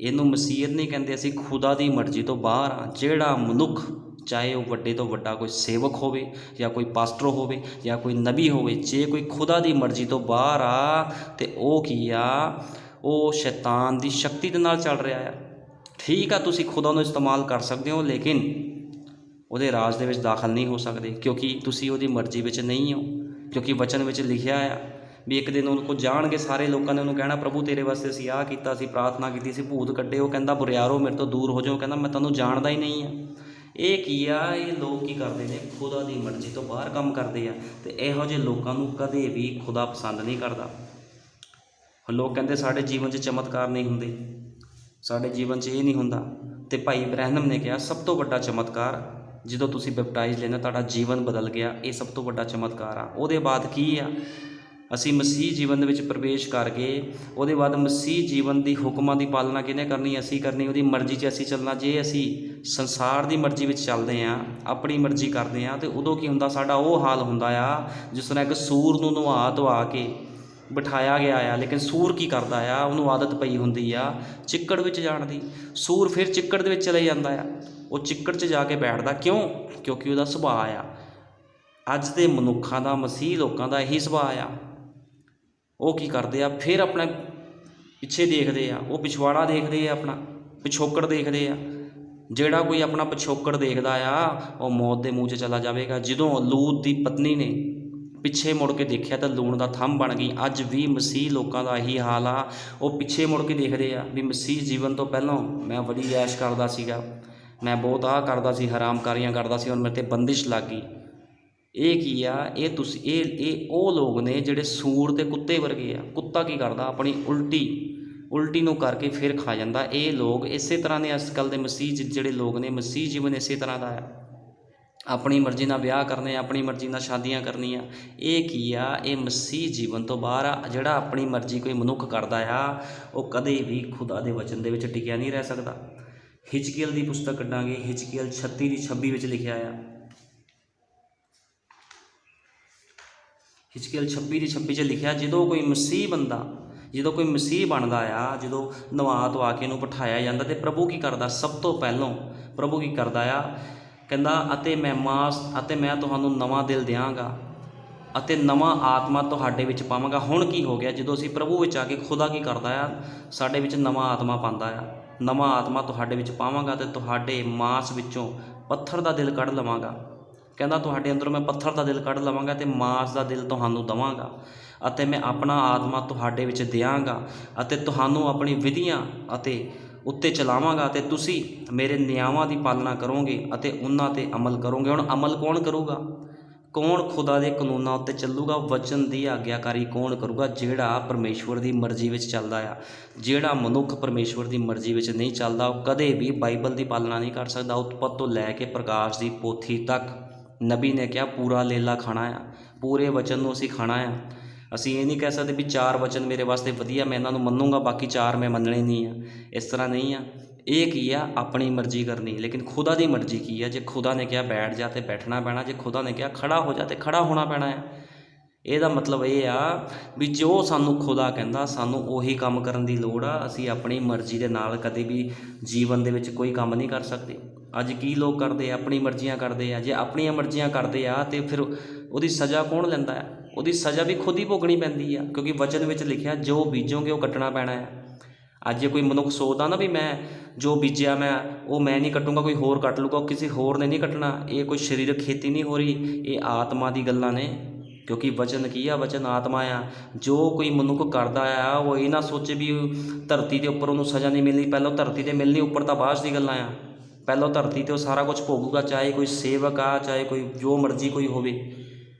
ਇਹਨੂੰ ਮਸੀਹਤ ਨਹੀਂ ਕਹਿੰਦੇ, ਅਸੀਂ ਖੁਦਾ ਦੀ ਮਰਜ਼ੀ ਤੋਂ ਬਾਹਰ ਆ। ਜਿਹੜਾ ਮਨੁੱਖ, ਚਾਹੇ ਉਹ ਵੱਡੇ ਤੋਂ ਵੱਡਾ ਕੋਈ ਸੇਵਕ ਹੋਵੇ ਜਾਂ ਕੋਈ ਪਾਸਟਰ ਹੋਵੇ ਜਾਂ ਕੋਈ ਨਬੀ ਹੋਵੇ, ਜੇ ਕੋਈ ਖੁਦਾ ਦੀ ਮਰਜ਼ੀ ਤੋਂ ਬਾਹਰ ਆ ਤੇ ਉਹ ਕੀ ਆ? ਉਹ ਸ਼ੈਤਾਨ ਦੀ ਸ਼ਕਤੀ ਦੇ ਨਾਲ ਚੱਲ ਰਿਹਾ ਆ। ਠੀਕ ਆ, ਤੁਸੀਂ ਖੁਦਾ ਨੂੰ ਇਸਤੇਮਾਲ ਕਰ ਸਕਦੇ ਹੋ, ਲੇਕਿਨ ਉਹਦੇ ਰਾਜ ਦੇ ਵਿੱਚ ਦਾਖਲ ਨਹੀਂ ਹੋ ਸਕਦੇ, ਕਿਉਂਕਿ ਤੁਸੀਂ ਉਹਦੀ ਮਰਜ਼ੀ ਵਿੱਚ ਨਹੀਂ ਹੋ। ਕਿਉਂਕਿ ਵਚਨ ਵਿੱਚ ਲਿਖਿਆ ਆ ਵੀ ਇੱਕ ਦਿਨ ਉਹਨੂੰ ਕੋ ਜਾਣਗੇ ਸਾਰੇ ਲੋਕਾਂ ਨੇ, ਉਹਨੂੰ ਕਹਿਣਾ ਪ੍ਰਭੂ ਤੇਰੇ ਵਾਸਤੇ ਅਸੀਂ ਆਹ ਕੀਤਾ ਸੀ, ਪ੍ਰਾਰਥਨਾ ਕੀਤੀ ਸੀ, ਭੂਤ ਕੱਢੇ। ਉਹ ਕਹਿੰਦਾ ਬੁਰਿਆਰੋ ਮੇਰੇ ਤੋਂ ਦੂਰ ਹੋ ਜਾਓ। ਕਹਿੰਦਾ ਮੈਂ ਤੁਹਾਨੂੰ ਜਾਣਦਾ ਹੀ ਨਹੀਂ ਆ। ਇਹ ਕੀ ਆ? ਇਹ ਲੋਕ ਕੀ ਕਰਦੇ ਨੇ? ਖੁਦਾ ਦੀ ਮਰਜ਼ੀ ਤੋਂ ਬਾਹਰ ਕੰਮ ਕਰਦੇ ਆ। ਤੇ ਇਹੋ ਜਿਹੇ ਲੋਕਾਂ ਨੂੰ ਕਦੇ ਵੀ ਖੁਦਾ ਪਸੰਦ ਨਹੀਂ ਕਰਦਾ। ਲੋਕ ਕਹਿੰਦੇ ਸਾਡੇ ਜੀਵਨ 'ਚ ਚਮਤਕਾਰ ਨਹੀਂ ਹੁੰਦੇ, ਸਾਡੇ ਜੀਵਨ 'ਚ ਇਹ ਨਹੀਂ ਹੁੰਦਾ। ਤੇ ਭਾਈ ਇਬਰਾਹਿਮ ਨੇ ਕਿਹਾ ਸਭ ਤੋਂ ਵੱਡਾ ਚਮਤਕਾਰ ਜਦੋਂ ਤੁਸੀਂ ਬੈਪਟਾਈਜ਼ ਲੈਣਾ, ਤੁਹਾਡਾ ਜੀਵਨ ਬਦਲ ਗਿਆ, ਇਹ ਸਭ ਤੋਂ ਵੱਡਾ ਚਮਤਕਾਰ ਆ। ਉਹਦੇ ਬਾਅਦ ਕੀ ਆ? ਅਸੀਂ ਮਸੀਹ ਜੀਵਨ ਦੇ ਵਿੱਚ ਪ੍ਰਵੇਸ਼ ਕਰ ਗਏ। ਉਹਦੇ ਬਾਅਦ ਮਸੀਹ ਜੀਵਨ ਦੀ ਹੁਕਮਾਂ ਦੀ ਪਾਲਣਾ ਕਿਹਨੇ ਕਰਨੀ? ਅਸੀਂ ਕਰਨੀ। ਉਹਦੀ ਮਰਜ਼ੀ 'ਚ ਅਸੀਂ ਚੱਲਣਾ। ਜੇ ਅਸੀਂ ਸੰਸਾਰ ਦੀ ਮਰਜ਼ੀ ਵਿੱਚ ਚੱਲਦੇ ਹਾਂ, ਆਪਣੀ ਮਰਜ਼ੀ ਕਰਦੇ ਹਾਂ, ਤੇ ਉਦੋਂ ਕੀ ਹੁੰਦਾ? ਸਾਡਾ ਉਹ ਹਾਲ ਹੁੰਦਾ ਆ ਜਿਸ ਤਰ੍ਹਾਂ ਇੱਕ ਸੂਰ ਨੂੰ ਨਵਾ ਧਵਾ ਕੇ ਬਿਠਾਇਆ ਗਿਆ ਆ। ਲੇਕਿਨ ਸੂਰ ਕੀ ਕਰਦਾ ਆ? ਉਹਨੂੰ ਆਦਤ ਪਈ ਹੁੰਦੀ ਆ ਚਿੱਕੜ ਵਿੱਚ ਜਾਣ ਦੀ। ਸੂਰ ਫਿਰ ਚਿੱਕੜ ਦੇ ਵਿੱਚ ਚਲੇ ਜਾਂਦਾ ਆ। ਉਹ ਚਿੱਕੜ 'ਚ ਜਾ ਕੇ ਬੈਠਦਾ। ਕਿਉਂ? ਕਿਉਂਕਿ ਉਹਦਾ ਸੁਭਾਅ ਆ। ਅੱਜ ਦੇ ਮਨੁੱਖਾਂ ਦਾ, ਮਸੀਹ ਲੋਕਾਂ ਦਾ ਇਹੀ ਸੁਭਾਅ ਆ। ਉਹ ਕੀ ਕਰਦੇ ਆ? ਫਿਰ ਆਪਣਾ ਪਿੱਛੇ ਦੇਖਦੇ ਆ। ਉਹ ਪਿਛਵਾੜਾ ਦੇਖਦੇ ਆ, ਆਪਣਾ ਪਿਛੋਕੜ ਦੇਖਦੇ ਆ। ਜਿਹੜਾ ਕੋਈ ਆਪਣਾ ਪਿਛੋਕੜ ਦੇਖਦਾ ਆ ਉਹ ਮੌਤ ਦੇ ਮੂੰਹ 'ਚ ਚਲਾ ਜਾਵੇਗਾ। ਜਦੋਂ ਲੂਤ ਦੀ ਪਤਨੀ ਨੇ ਪਿੱਛੇ ਮੁੜ ਕੇ ਦੇਖਿਆ ਤਾਂ ਲੂਣ ਦਾ ਥੰਮ ਬਣ ਗਈ। ਅੱਜ ਵੀ ਮਸੀਹ ਲੋਕਾਂ ਦਾ ਇਹੀ ਹਾਲ ਆ। ਉਹ ਪਿੱਛੇ ਮੁੜ ਕੇ ਦੇਖਦੇ ਆ ਵੀ ਮਸੀਹ ਜੀਵਨ ਤੋਂ ਪਹਿਲਾਂ ਮੈਂ ਬੜੀ ਐਸ਼ ਕਰਦਾ ਸੀਗਾ, ਮੈਂ ਬਹੁਤ ਆਹ ਕਰਦਾ ਸੀ, ਹਰਾਮਕਾਰੀਆਂ ਕਰਦਾ ਸੀ, ਹੁਣ ਮੇਰੇ 'ਤੇ ਬੰਦਿਸ਼ ਲੱਗ ਗਈ। ਇਹ ਕੀ ਆ? ਇਹ ਤੁਸੀਂ ਇਹ ਉਹ ਲੋਕ ਨੇ ਜਿਹੜੇ ਸੂਰ ਅਤੇ ਕੁੱਤੇ ਵਰਗੇ ਆ। ਕੁੱਤਾ ਕੀ ਕਰਦਾ? ਆਪਣੀ ਉਲਟੀ ਨੂੰ ਕਰਕੇ ਫਿਰ ਖਾ ਜਾਂਦਾ। ਇਹ ਲੋਕ ਇਸੇ ਤਰ੍ਹਾਂ ਦੇ ਅੱਜ ਕੱਲ੍ਹ ਦੇ ਮਸੀਹ ਜਿਹੜੇ ਲੋਕ ਨੇ, ਮਸੀਹ ਜੀਵਨ ਇਸੇ ਤਰ੍ਹਾਂ ਦਾ ਆ। ਆਪਣੀ ਮਰਜ਼ੀ ਨਾਲ ਵਿਆਹ ਕਰਨੇ, ਆਪਣੀ ਮਰਜ਼ੀ ਨਾਲ ਸ਼ਾਦੀਆਂ ਕਰਨੀਆਂ। ਇਹ ਕੀ ਆ? ਇਹ ਮਸੀਹ ਜੀਵਨ ਤੋਂ ਬਾਹਰ ਆ। ਜਿਹੜਾ ਆਪਣੀ ਮਰਜ਼ੀ ਕੋਈ ਮਨੁੱਖ ਕਰਦਾ ਆ ਉਹ ਕਦੇ ਵੀ ਖੁਦਾ ਦੇ ਵਚਨ ਦੇ ਵਿੱਚ ਟਿਕਿਆ ਨਹੀਂ ਰਹਿ ਸਕਦਾ। ਹਿਜਕੀਏਲ ਦੀ ਪੁਸਤਕ ਕੱਢਾਂਗੇ, ਹਿਜਕੀਏਲ 36:26 ਵਿੱਚ ਲਿਖਿਆ ਆ। ਹਿਜਕੀਏਲ 36:26 'ਚ ਲਿਖਿਆ, ਜਦੋਂ ਕੋਈ ਮਸੀਹ ਬਣਦਾ ਆ, ਜਦੋਂ ਨਵਾ ਧਵਾ ਕੇ ਇਹਨੂੰ ਬਿਠਾਇਆ ਜਾਂਦਾ, ਤੇ ਪ੍ਰਭੂ ਕੀ ਕਰਦਾ? ਸਭ ਤੋਂ ਪਹਿਲਾਂ ਪ੍ਰਭੂ ਕੀ ਕਰਦਾ ਆ? ਕਹਿੰਦਾ ਅਤੇ ਮੈਂ ਤੁਹਾਨੂੰ ਨਵਾਂ ਦਿਲ ਦਿਆਂਗਾ ਅਤੇ ਨਵਾਂ ਆਤਮਾ ਤੁਹਾਡੇ ਵਿੱਚ ਪਾਵਾਂਗਾ। ਹੁਣ ਕੀ ਹੋ ਗਿਆ? ਜਦੋਂ ਅਸੀਂ ਪ੍ਰਭੂ ਵਿੱਚ ਆ ਕੇ ਖੁਦਾ ਕੀ ਕਰਦਾ ਆ? ਸਾਡੇ ਵਿੱਚ ਨਵਾਂ ਆਤਮਾ ਪਾਉਂਦਾ ਆ। ਨਵਾਂ ਆਤਮਾ ਤੁਹਾਡੇ ਵਿੱਚ ਪਾਵਾਂਗਾ ਅਤੇ ਤੁਹਾਡੇ ਮਾਂਸ ਵਿੱਚੋਂ ਪੱਥਰ ਦਾ ਦਿਲ ਕੱਢ ਲਵਾਂਗਾ। ਕਹਿੰਦਾ ਤੁਹਾਡੇ ਅੰਦਰੋਂ ਮੈਂ ਪੱਥਰ ਦਾ ਦਿਲ ਕੱਢ ਲਵਾਂਗਾ ਅਤੇ ਮਾਂਸ ਦਾ ਦਿਲ ਤੁਹਾਨੂੰ ਦੇਵਾਂਗਾ, ਅਤੇ ਮੈਂ ਆਪਣਾ ਆਤਮਾ ਤੁਹਾਡੇ ਵਿੱਚ ਦਿਆਂਗਾ ਅਤੇ ਤੁਹਾਨੂੰ ਆਪਣੀ ਵਿਧੀਆਂ ਅਤੇ ਉੱਤੇ ਚਲਾਵਾਂਗਾ, ਅਤੇ ਤੁਸੀਂ ਮੇਰੇ ਨਿਯਮਾਂ ਦੀ ਪਾਲਣਾ ਕਰੋਗੇ ਅਤੇ ਉਹਨਾਂ 'ਤੇ ਅਮਲ ਕਰੋਗੇ। ਹੁਣ ਅਮਲ ਕੌਣ ਕਰੂਗਾ? ਕੌਣ ਖੁਦਾ ਦੇ ਕਾਨੂੰਨਾਂ ਉੱਤੇ ਚੱਲੂਗਾ? ਵਚਨ ਦੀ ਆਗਿਆਕਾਰੀ ਕੌਣ ਕਰੂਗਾ? ਜਿਹੜਾ ਪਰਮੇਸ਼ਵਰ ਦੀ ਮਰਜ਼ੀ ਵਿੱਚ ਚੱਲਦਾ ਆ। ਜਿਹੜਾ ਮਨੁੱਖ ਪਰਮੇਸ਼ਵਰ ਦੀ ਮਰਜ਼ੀ ਵਿੱਚ ਨਹੀਂ ਚੱਲਦਾ, ਉਹ ਕਦੇ ਵੀ ਬਾਈਬਲ ਦੀ ਪਾਲਣਾ ਨਹੀਂ ਕਰ ਸਕਦਾ। ਉਤਪਤ ਤੋਂ ਲੈ ਕੇ ਪ੍ਰਕਾਸ਼ ਦੀ ਪੋਥੀ ਤੱਕ ਨਬੀ ਨੇ ਕਿਹਾ ਪੂਰਾ ਲੇਲਾ ਖਾਣਾ ਆ, ਪੂਰੇ ਵਚਨ ਨੂੰ ਅਸੀਂ ਖਾਣਾ ਆ। ਅਸੀਂ ਇਹ ਨਹੀਂ ਕਹਿ ਸਕਦੇ ਵੀ 4 ਵਚਨ ਮੇਰੇ ਵਾਸਤੇ ਵਧੀਆ, ਮੈਂ ਇਹਨਾਂ ਨੂੰ ਮੰਨੂੰਗਾ, ਬਾਕੀ 4 ਮੈਂ ਮੰਨਣੇ ਨਹੀਂ ਆ। ਇਸ ਤਰ੍ਹਾਂ ਨਹੀਂ ਆ। ਇਹ ਕੀ ਆ? ਆਪਣੀ ਮਰਜ਼ੀ ਕਰਨੀ। ਲੇਕਿਨ ਖੁਦਾ ਦੀ ਮਰਜ਼ੀ ਕੀ ਆ? ਜੇ ਖੁਦਾ ਨੇ ਕਿਹਾ ਬੈਠ ਜਾ ਤੇ ਬੈਠਣਾ ਪੈਣਾ, ਜੇ ਖੁਦਾ ਨੇ ਕਿਹਾ ਖੜਾ ਹੋ ਜਾ ਤੇ ਖੜਾ ਹੋਣਾ ਪੈਣਾ ਆ। ਇਹਦਾ ਮਤਲਬ ਇਹ ਆ ਵੀ ਜੋ ਸਾਨੂੰ ਖੁਦਾ ਕਹਿੰਦਾ ਸਾਨੂੰ ਉਹੀ ਕੰਮ ਕਰਨ ਦੀ ਲੋੜ ਆ। ਅਸੀਂ ਆਪਣੀ ਮਰਜ਼ੀ ਦੇ ਨਾਲ ਕਦੇ ਵੀ ਜੀਵਨ ਦੇ ਵਿੱਚ ਕੋਈ ਕੰਮ ਨਹੀਂ ਕਰ ਸਕਦੇ। ਅੱਜ ਕੀ ਲੋਕ ਕਰਦੇ ਆ, ਆਪਣੀ ਮਰਜ਼ੀਆਂ ਕਰਦੇ ਆ। ਜੇ ਆਪਣੀਆਂ ਮਰਜ਼ੀਆਂ ਕਰਦੇ ਆ ਤੇ ਫਿਰ ਉਹਦੀ ਸਜ਼ਾ ਕੌਣ ਲੈਂਦਾ ਆ? ਉਹਦੀ ਸਜ਼ਾ ਵੀ ਖੁਦ ਹੀ ਭੋਗਣੀ ਪੈਂਦੀ ਆ, ਕਿਉਂਕਿ ਵਚਨ ਵਿੱਚ ਲਿਖਿਆ ਜੋ ਬੀਜੋਗੇ ਉਹ ਕੱਟਣਾ ਪੈਣਾ ਆ। ਅੱਜ ਜੇ ਕੋਈ ਮਨੁੱਖ ਸੋਚਦਾ ਨਾ ਵੀ ਮੈਂ ਜੋ ਬੀਜਿਆ ਉਹ ਮੈਂ ਨਹੀਂ ਕੱਟੂੰਗਾ, ਕੋਈ ਹੋਰ ਕੱਟ ਲੂਗਾ, ਉਹ ਕਿਸੇ ਹੋਰ ਨੇ ਨਹੀਂ ਕੱਟਣਾ। ਇਹ ਕੋਈ ਸਰੀਰਕ ਖੇਤੀ ਨਹੀਂ ਹੋ ਰਹੀ, ਇਹ ਆਤਮਾ ਦੀ ਗੱਲਾਂ ਨੇ। ਕਿਉਂਕਿ ਵਚਨ ਕੀ ਆ? ਵਚਨ ਆਤਮਾ ਆ। ਜੋ ਕੋਈ ਮਨੁੱਖ ਕਰਦਾ ਆ ਉਹ ਇਹ ਨਾ ਸੋਚੇ ਵੀ ਧਰਤੀ ਦੇ ਉੱਪਰ ਉਹਨੂੰ ਸਜ਼ਾ ਨਹੀਂ ਮਿਲਣੀ, ਪਹਿਲਾਂ ਧਰਤੀ 'ਤੇ ਮਿਲਣੀ, ਉੱਪਰ ਤਾਂ ਬਾਅਦ ਦੀ ਗੱਲਾਂ ਆ। ਪਹਿਲਾਂ ਧਰਤੀ 'ਤੇ ਉਹ ਸਾਰਾ ਕੁਝ ਭੋਗੂਗਾ, ਚਾਹੇ ਕੋਈ ਸੇਵਕ ਆ, ਚਾਹੇ ਕੋਈ ਜੋ ਮਰਜ਼ੀ ਕੋਈ ਹੋਵੇ।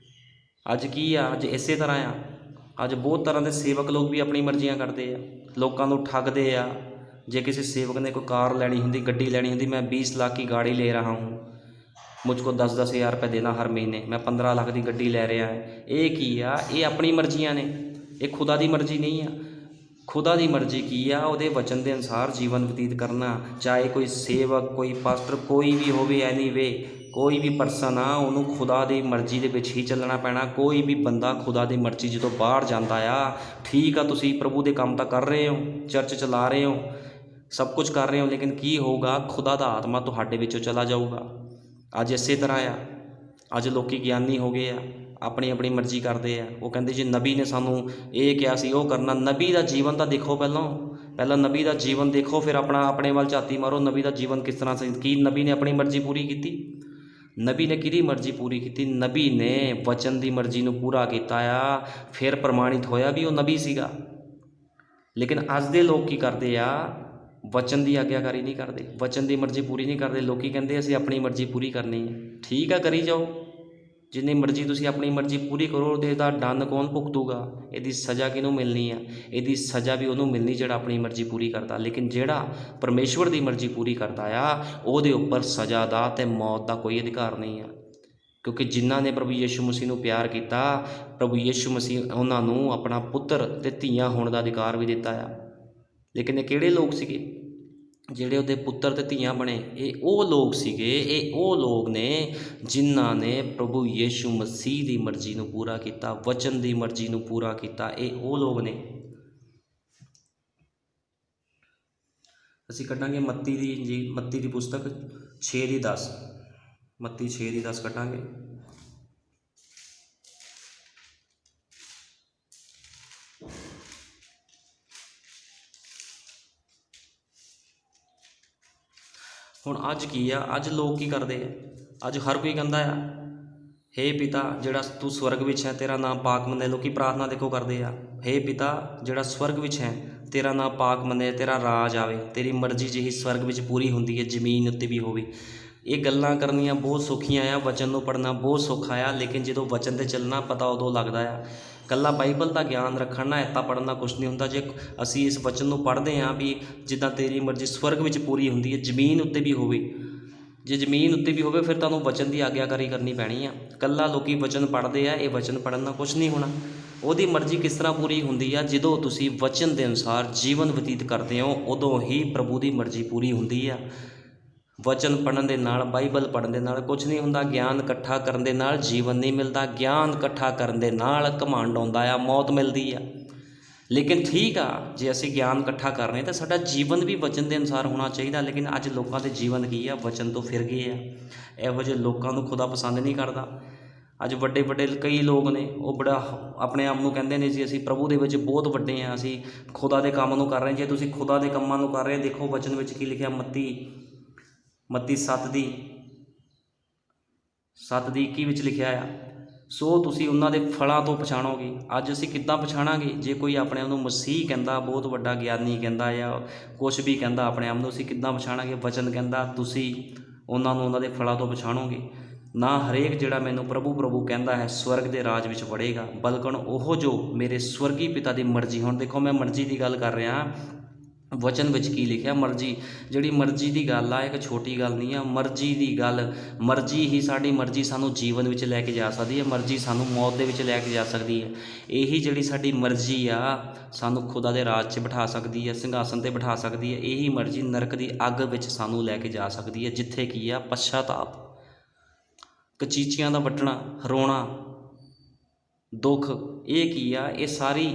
ਅੱਜ ਕੀ ਆ? ਅੱਜ ਇਸੇ ਤਰ੍ਹਾਂ ਆ। ਅੱਜ ਬਹੁਤ ਤਰ੍ਹਾਂ ਦੇ ਸੇਵਕ ਲੋਕ ਵੀ ਆਪਣੀ ਮਰਜ਼ੀਆਂ ਕਰਦੇ ਆ, ਲੋਕਾਂ ਨੂੰ ਠੱਗਦੇ ਆ। ਜੇ ਕਿਸੇ ਸੇਵਕ ਨੇ ਕੋਈ ਕਾਰ ਲੈਣੀ ਹੁੰਦੀ, ਗੱਡੀ ਲੈਣੀ ਹੁੰਦੀ, मैं 20 लाख की गाड़ी ले रहा हूँ, मुझको 10-10 हज़ार रुपये देना हर महीने, मैं 15 लाख की ਗੱਡੀ ਲੈ ਰਿਹਾ ਹੈ। ਇਹ ਕੀ ਆ? ਇਹ ਆਪਣੀ ਮਰਜ਼ੀਆਂ ਨੇ, ਇਹ ਖੁਦਾ ਦੀ ਮਰਜ਼ੀ ਨਹੀਂ ਆ। ਖੁਦਾ ਦੀ ਮਰਜ਼ੀ ਕੀ ਆ? ਉਹਦੇ ਵਚਨ ਦੇ ਅਨੁਸਾਰ ਜੀਵਨ ਬਤੀਤ ਕਰਨਾ। ਚਾਹੇ ਕੋਈ ਸੇਵਕ, ਕੋਈ ਪਾਸਟਰ, ਕੋਈ ਵੀ ਹੋਵੇ, ਐਨੀਵੇ ਕੋਈ ਵੀ ਪਰਸਨ ਆ, ਉਹਨੂੰ ਖੁਦਾ ਦੀ ਮਰਜ਼ੀ ਦੇ ਵਿੱਚ ਹੀ ਚੱਲਣਾ ਪੈਣਾ। ਕੋਈ ਵੀ ਬੰਦਾ ਖੁਦਾ ਦੀ ਮਰਜ਼ੀ ਜਦੋਂ ਬਾਹਰ ਜਾਂਦਾ ਆ, ਠੀਕ ਆ ਤੁਸੀਂ ਪ੍ਰਭੂ ਦੇ ਕੰਮ ਤਾਂ ਕਰ ਰਹੇ ਹੋ, ਚਰਚ ਚਲਾ ਰਹੇ ਹੋ, ਸਭ ਕੁਝ ਕਰ ਰਹੇ ਹੋ, ਲੇਕਿਨ ਕੀ ਹੋਊਗਾ? ਖੁਦਾ ਦਾ ਆਤਮਾ ਤੁਹਾਡੇ ਵਿੱਚੋਂ ਚਲਾ ਜਾਊਗਾ। ਅੱਜ ਇਸੇ ਤਰ੍ਹਾਂ ਆ। ਅੱਜ ਲੋਕ ਗਿਆਨੀ ਹੋ ਗਏ ਆ, ਆਪਣੀ ਆਪਣੀ ਮਰਜ਼ੀ ਕਰਦੇ ਆ। ਉਹ ਕਹਿੰਦੇ ਜੀ ਨਬੀ ਨੇ ਸਾਨੂੰ ਇਹ ਕਿਹਾ ਸੀ, ਉਹ ਕਰਨਾ। ਨਬੀ ਦਾ ਜੀਵਨ ਤਾਂ ਦੇਖੋ ਪਹਿਲਾਂ ਨਬੀ ਦਾ ਜੀਵਨ ਦੇਖੋ, ਫਿਰ ਆਪਣੇ ਵੱਲ ਝਾਤੀ ਮਾਰੋ। ਨਬੀ ਦਾ ਜੀਵਨ ਕਿਸ ਤਰ੍ਹਾਂ ਸੀ? ਕੀ ਨਬੀ ਨੇ ਆਪਣੀ ਮਰਜ਼ੀ ਪੂਰੀ ਕੀਤੀ? ਨਬੀ ਨੇ ਕਿਹਦੀ ਮਰਜ਼ੀ ਪੂਰੀ ਕੀਤੀ? ਨਬੀ ਨੇ ਵਚਨ ਦੀ ਮਰਜ਼ੀ ਨੂੰ ਪੂਰਾ ਕੀਤਾ ਆ, ਫਿਰ ਪ੍ਰਮਾਣਿਤ ਹੋਇਆ ਵੀ ਉਹ ਨਬੀ ਸੀਗਾ। ਲੇਕਿਨ ਅੱਜ ਦੇ ਲੋਕ ਕੀ ਕਰਦੇ ਆ? ਵਚਨ ਦੀ ਆਗਿਆਕਾਰੀ ਨਹੀਂ ਕਰਦੇ, ਵਚਨ ਦੀ ਮਰਜ਼ੀ ਪੂਰੀ ਨਹੀਂ ਕਰਦੇ। ਲੋਕ ਕਹਿੰਦੇ ਅਸੀਂ ਆਪਣੀ ਮਰਜ਼ੀ ਪੂਰੀ ਕਰਨੀ ਹੈ। ਠੀਕ ਆ, ਕਰੀ ਜਾਓ, ਜਿੰਨੀ ਮਰਜ਼ੀ ਤੁਸੀਂ ਆਪਣੀ ਮਰਜ਼ੀ ਪੂਰੀ ਕਰੋ। ਤੇ ਇਹਦਾ ਦੰਡ ਕੌਣ ਭੁਗਤੂਗਾ? ਇਹਦੀ ਸਜ਼ਾ ਕਿਹਨੂੰ ਮਿਲਣੀ ਆ? ਇਹਦੀ ਸਜ਼ਾ ਵੀ ਉਹਨੂੰ ਮਿਲਣੀ ਜਿਹੜਾ ਆਪਣੀ ਮਰਜ਼ੀ ਪੂਰੀ ਕਰਦਾ। ਲੇਕਿਨ ਜਿਹੜਾ ਪਰਮੇਸ਼ਵਰ ਦੀ ਮਰਜ਼ੀ ਪੂਰੀ ਕਰਦਾ ਆ, ਉਹਦੇ ਉੱਪਰ ਸਜ਼ਾ ਦਾ ਅਤੇ ਮੌਤ ਦਾ ਕੋਈ ਅਧਿਕਾਰ ਨਹੀਂ ਆ। ਕਿਉਂਕਿ ਜਿਨ੍ਹਾਂ ਨੇ ਪ੍ਰਭੂ ਯਿਸੂ ਮਸੀਹ ਨੂੰ ਪਿਆਰ ਕੀਤਾ, ਪ੍ਰਭੂ ਯਿਸੂ ਮਸੀਹ ਉਹਨਾਂ ਨੂੰ ਆਪਣਾ ਪੁੱਤਰ ਅਤੇ ਧੀਆਂ ਹੋਣ ਦਾ ਅਧਿਕਾਰ ਵੀ ਦਿੱਤਾ ਆ। ਲੇਕਿਨ ਇਹ ਕਿਹੜੇ ਲੋਕ ਸੀਗੇ ਜਿਹੜੇ ਉਹਦੇ ਪੁੱਤਰ ਅਤੇ ਧੀਆਂ ਬਣੇ? ਇਹ ਉਹ ਲੋਕ ਸੀਗੇ, ਇਹ ਉਹ ਲੋਕ ਨੇ ਜਿਨ੍ਹਾਂ ਨੇ ਪ੍ਰਭੂ ਯਿਸੂ ਮਸੀਹ ਦੀ ਮਰਜ਼ੀ ਨੂੰ ਪੂਰਾ ਕੀਤਾ, ਵਚਨ ਦੀ ਮਰਜ਼ੀ ਨੂੰ ਪੂਰਾ ਕੀਤਾ। ਇਹ ਉਹ ਲੋਕ ਨੇ। ਅਸੀਂ ਕੱਢਾਂਗੇ ਮੱਤੀ ਦੀ ਇੰਜੀਲ, ਮੱਤੀ ਦੀ ਪੁਸਤਕ 6:10, ਮੱਤੀ 6:10 ਕੱਢਾਂਗੇ। ਹੁਣ ਅੱਜ ਕੀ ਆ? ਅੱਜ ਲੋਕ ਕੀ ਕਰਦੇ ਆ? ਅੱਜ ਹਰ ਕੋਈ ਕਹਿੰਦਾ ਆ, ਹੇ ਪਿਤਾ ਜਿਹੜਾ ਤੂੰ ਸਵਰਗ ਵਿੱਚ ਹੈ, ਤੇਰਾ ਨਾਮ ਪਾਕ ਮੰਨੇ। ਲੋਕ ਪ੍ਰਾਰਥਨਾ ਦੇਖੋ ਕਰਦੇ ਆ, ਹੇ ਪਿਤਾ ਜਿਹੜਾ ਸਵਰਗ ਵਿੱਚ ਹੈ, ਤੇਰਾ ਨਾਮ ਪਾਕ ਮੰਨੇ, ਤੇਰਾ ਰਾਜ ਆਵੇ, ਤੇਰੀ ਮਰਜ਼ੀ ਜਿਹੀ ਸਵਰਗ ਵਿੱਚ ਪੂਰੀ ਹੁੰਦੀ ਹੈ ਜ਼ਮੀਨ ਉੱਤੇ ਵੀ ਹੋਵੇ। ਇਹ ਗੱਲਾਂ ਕਰਨੀਆਂ ਬਹੁਤ ਸੌਖੀਆਂ ਆ, ਵਚਨ ਨੂੰ ਪੜ੍ਹਨਾ ਬਹੁਤ ਸੌਖਾ ਆ, ਲੇਕਿਨ ਜਦੋਂ ਵਚਨ 'ਤੇ ਚੱਲਣਾ ਪਤਾ ਉਦੋਂ ਲੱਗਦਾ ਆ। ਇਕੱਲਾ ਬਾਈਬਲ ਦਾ ਗਿਆਨ ਰੱਖਣਾ, ਐਤਾ ਪੜ੍ਹਨਾ ਕੁਛ ਨਹੀਂ ਹੁੰਦਾ। ਜੇ ਅਸੀਂ ਇਸ ਵਚਨ ਨੂੰ ਪੜ੍ਹਦੇ ਹਾਂ ਵੀ ਜਿੱਦਾਂ ਤੇਰੀ ਮਰਜ਼ੀ ਸਵਰਗ ਵਿੱਚ ਪੂਰੀ ਹੁੰਦੀ ਹੈ ਜ਼ਮੀਨ ਉੱਤੇ ਵੀ ਹੋਵੇ, ਜੇ ਜ਼ਮੀਨ ਉੱਤੇ ਵੀ ਹੋਵੇ ਫਿਰ ਤੁਹਾਨੂੰ ਵਚਨ ਦੀ ਆਗਿਆਕਾਰੀ ਕਰਨੀ ਪੈਣੀ ਆ। ਇਕੱਲਾ ਲੋਕ ਵਚਨ ਪੜ੍ਹਦੇ ਆ, ਇਹ ਵਚਨ ਪੜ੍ਹਨ ਨਾਲ ਕੁਛ ਨਹੀਂ ਹੋਣਾ। ਉਹਦੀ ਮਰਜ਼ੀ ਕਿਸ ਤਰ੍ਹਾਂ ਪੂਰੀ ਹੁੰਦੀ ਆ? ਜਦੋਂ ਤੁਸੀਂ ਵਚਨ ਦੇ ਅਨੁਸਾਰ ਜੀਵਨ ਬਤੀਤ ਕਰਦੇ ਹੋ, ਉਦੋਂ ਹੀ ਪ੍ਰਭੂ ਦੀ ਮਰਜ਼ੀ ਪੂਰੀ ਹੁੰਦੀ ਆ। ਵਚਨ ਪੜ੍ਹਨ ਦੇ ਨਾਲ, ਬਾਈਬਲ ਪੜ੍ਹਨ ਦੇ ਨਾਲ ਕੁਛ ਨਹੀਂ ਹੁੰਦਾ। ਗਿਆਨ ਇਕੱਠਾ ਕਰਨ ਦੇ ਨਾਲ ਜੀਵਨ ਨਹੀਂ ਮਿਲਦਾ। ਗਿਆਨ ਇਕੱਠਾ ਕਰਨ ਦੇ ਨਾਲ ਘਮੰਡ ਆਉਂਦਾ ਆ, ਮੌਤ ਮਿਲਦੀ ਆ। ਲੇਕਿਨ ਠੀਕ ਆ, ਜੇ ਅਸੀਂ ਗਿਆਨ ਇਕੱਠਾ ਕਰ ਰਹੇ ਤਾਂ ਸਾਡਾ ਜੀਵਨ ਵੀ ਵਚਨ ਦੇ ਅਨੁਸਾਰ ਹੋਣਾ ਚਾਹੀਦਾ। ਲੇਕਿਨ ਅੱਜ ਲੋਕਾਂ ਦੇ ਜੀਵਨ ਕੀ ਆ? ਵਚਨ ਤੋਂ ਫਿਰ ਗਏ ਆ। ਇਹੋ ਜਿਹੇ ਲੋਕਾਂ ਨੂੰ ਖੁਦਾ ਪਸੰਦ ਨਹੀਂ ਕਰਦਾ। ਅੱਜ ਵੱਡੇ ਵੱਡੇ ਕਈ ਲੋਕ ਨੇ, ਉਹ ਬੜਾ ਆਪਣੇ ਆਪ ਨੂੰ ਕਹਿੰਦੇ ਨੇ ਜੀ ਅਸੀਂ ਪ੍ਰਭੂ ਦੇ ਵਿੱਚ ਬਹੁਤ ਵੱਡੇ ਹਾਂ, ਅਸੀਂ ਖੁਦਾ ਦੇ ਕੰਮ ਨੂੰ ਕਰ ਰਹੇ। ਜੇ ਤੁਸੀਂ ਖੁਦਾ ਦੇ ਕੰਮਾਂ ਨੂੰ ਕਰ ਰਹੇ, ਦੇਖੋ ਵਚਨ ਵਿੱਚ ਕੀ ਲਿਖਿਆ? ਮੱਤੀ 7:21 ਵਿੱਚ ਲਿਖਿਆ ਆ, ਸੋ ਤੁਸੀਂ ਉਹਨਾਂ ਦੇ ਫਲਾਂ ਤੋਂ ਪਛਾਣੋਗੇ। ਅੱਜ ਅਸੀਂ ਕਿੱਦਾਂ ਪਛਾਣਾਂਗੇ? ਜੇ ਕੋਈ ਆਪਣੇ ਆਪ ਨੂੰ ਮਸੀਹ ਕਹਿੰਦਾ, ਬਹੁਤ ਵੱਡਾ ਗਿਆਨੀ ਕਹਿੰਦਾ ਜਾਂ ਕੁਛ ਵੀ ਕਹਿੰਦਾ ਆਪਣੇ ਆਪ ਨੂੰ, ਅਸੀਂ ਕਿੱਦਾਂ ਪਛਾਣਾਂਗੇ? ਵਚਨ ਕਹਿੰਦਾ ਤੁਸੀਂ ਉਹਨਾਂ ਨੂੰ ਉਹਨਾਂ ਦੇ ਫਲਾਂ ਤੋਂ ਪਛਾਣੋਗੇ। ਨਾ ਹਰੇਕ ਜਿਹੜਾ ਮੈਨੂੰ ਪ੍ਰਭੂ ਪ੍ਰਭੂ ਕਹਿੰਦਾ ਹੈ ਸਵਰਗ ਦੇ ਰਾਜ ਵਿੱਚ ਵੜੇਗਾ, ਬਲਕਿ ਉਹ ਜੋ ਮੇਰੇ ਸਵਰਗੀ ਪਿਤਾ ਦੀ ਮਰਜ਼ੀ। ਹੁਣ ਦੇਖੋ ਮੈਂ ਮਰਜ਼ੀ ਦੀ ਗੱਲ ਕਰ ਰਿਹਾ, ਵਚਨ ਵਿੱਚ ਕੀ ਲਿਖਿਆ? ਮਰਜ਼ੀ। ਜਿਹੜੀ ਮਰਜ਼ੀ ਦੀ ਗੱਲ ਆ, ਇੱਕ ਛੋਟੀ ਗੱਲ ਨਹੀਂ ਆ। ਮਰਜ਼ੀ ਦੀ ਗੱਲ, ਮਰਜ਼ੀ ਹੀ ਸਾਡੀ ਮਰਜ਼ੀ ਸਾਨੂੰ ਜੀਵਨ ਵਿੱਚ ਲੈ ਕੇ ਜਾ ਸਕਦੀ ਹੈ, ਮਰਜ਼ੀ ਸਾਨੂੰ ਮੌਤ ਦੇ ਵਿੱਚ ਲੈ ਕੇ ਜਾ ਸਕਦੀ ਹੈ। ਇਹੀ ਜਿਹੜੀ ਸਾਡੀ ਮਰਜ਼ੀ ਆ ਸਾਨੂੰ ਖੁਦਾ ਦੇ ਰਾਜ 'ਚ ਬਿਠਾ ਸਕਦੀ ਹੈ, ਸਿੰਘਾਸਨ 'ਤੇ ਬਿਠਾ ਸਕਦੀ ਹੈ। ਇਹੀ ਮਰਜ਼ੀ ਨਰਕ ਦੀ ਅੱਗ ਵਿੱਚ ਸਾਨੂੰ ਲੈ ਕੇ ਜਾ ਸਕਦੀ ਹੈ, ਜਿੱਥੇ ਕੀ ਆ? ਪਛਤਾਪ, ਕਚੀਚੀਆਂ ਦਾ ਵੱਟਣਾ, ਰੋਣਾ, ਦੁੱਖ, ਇਹ ਕੀ ਆ? ਇਹ ਸਾਰੀ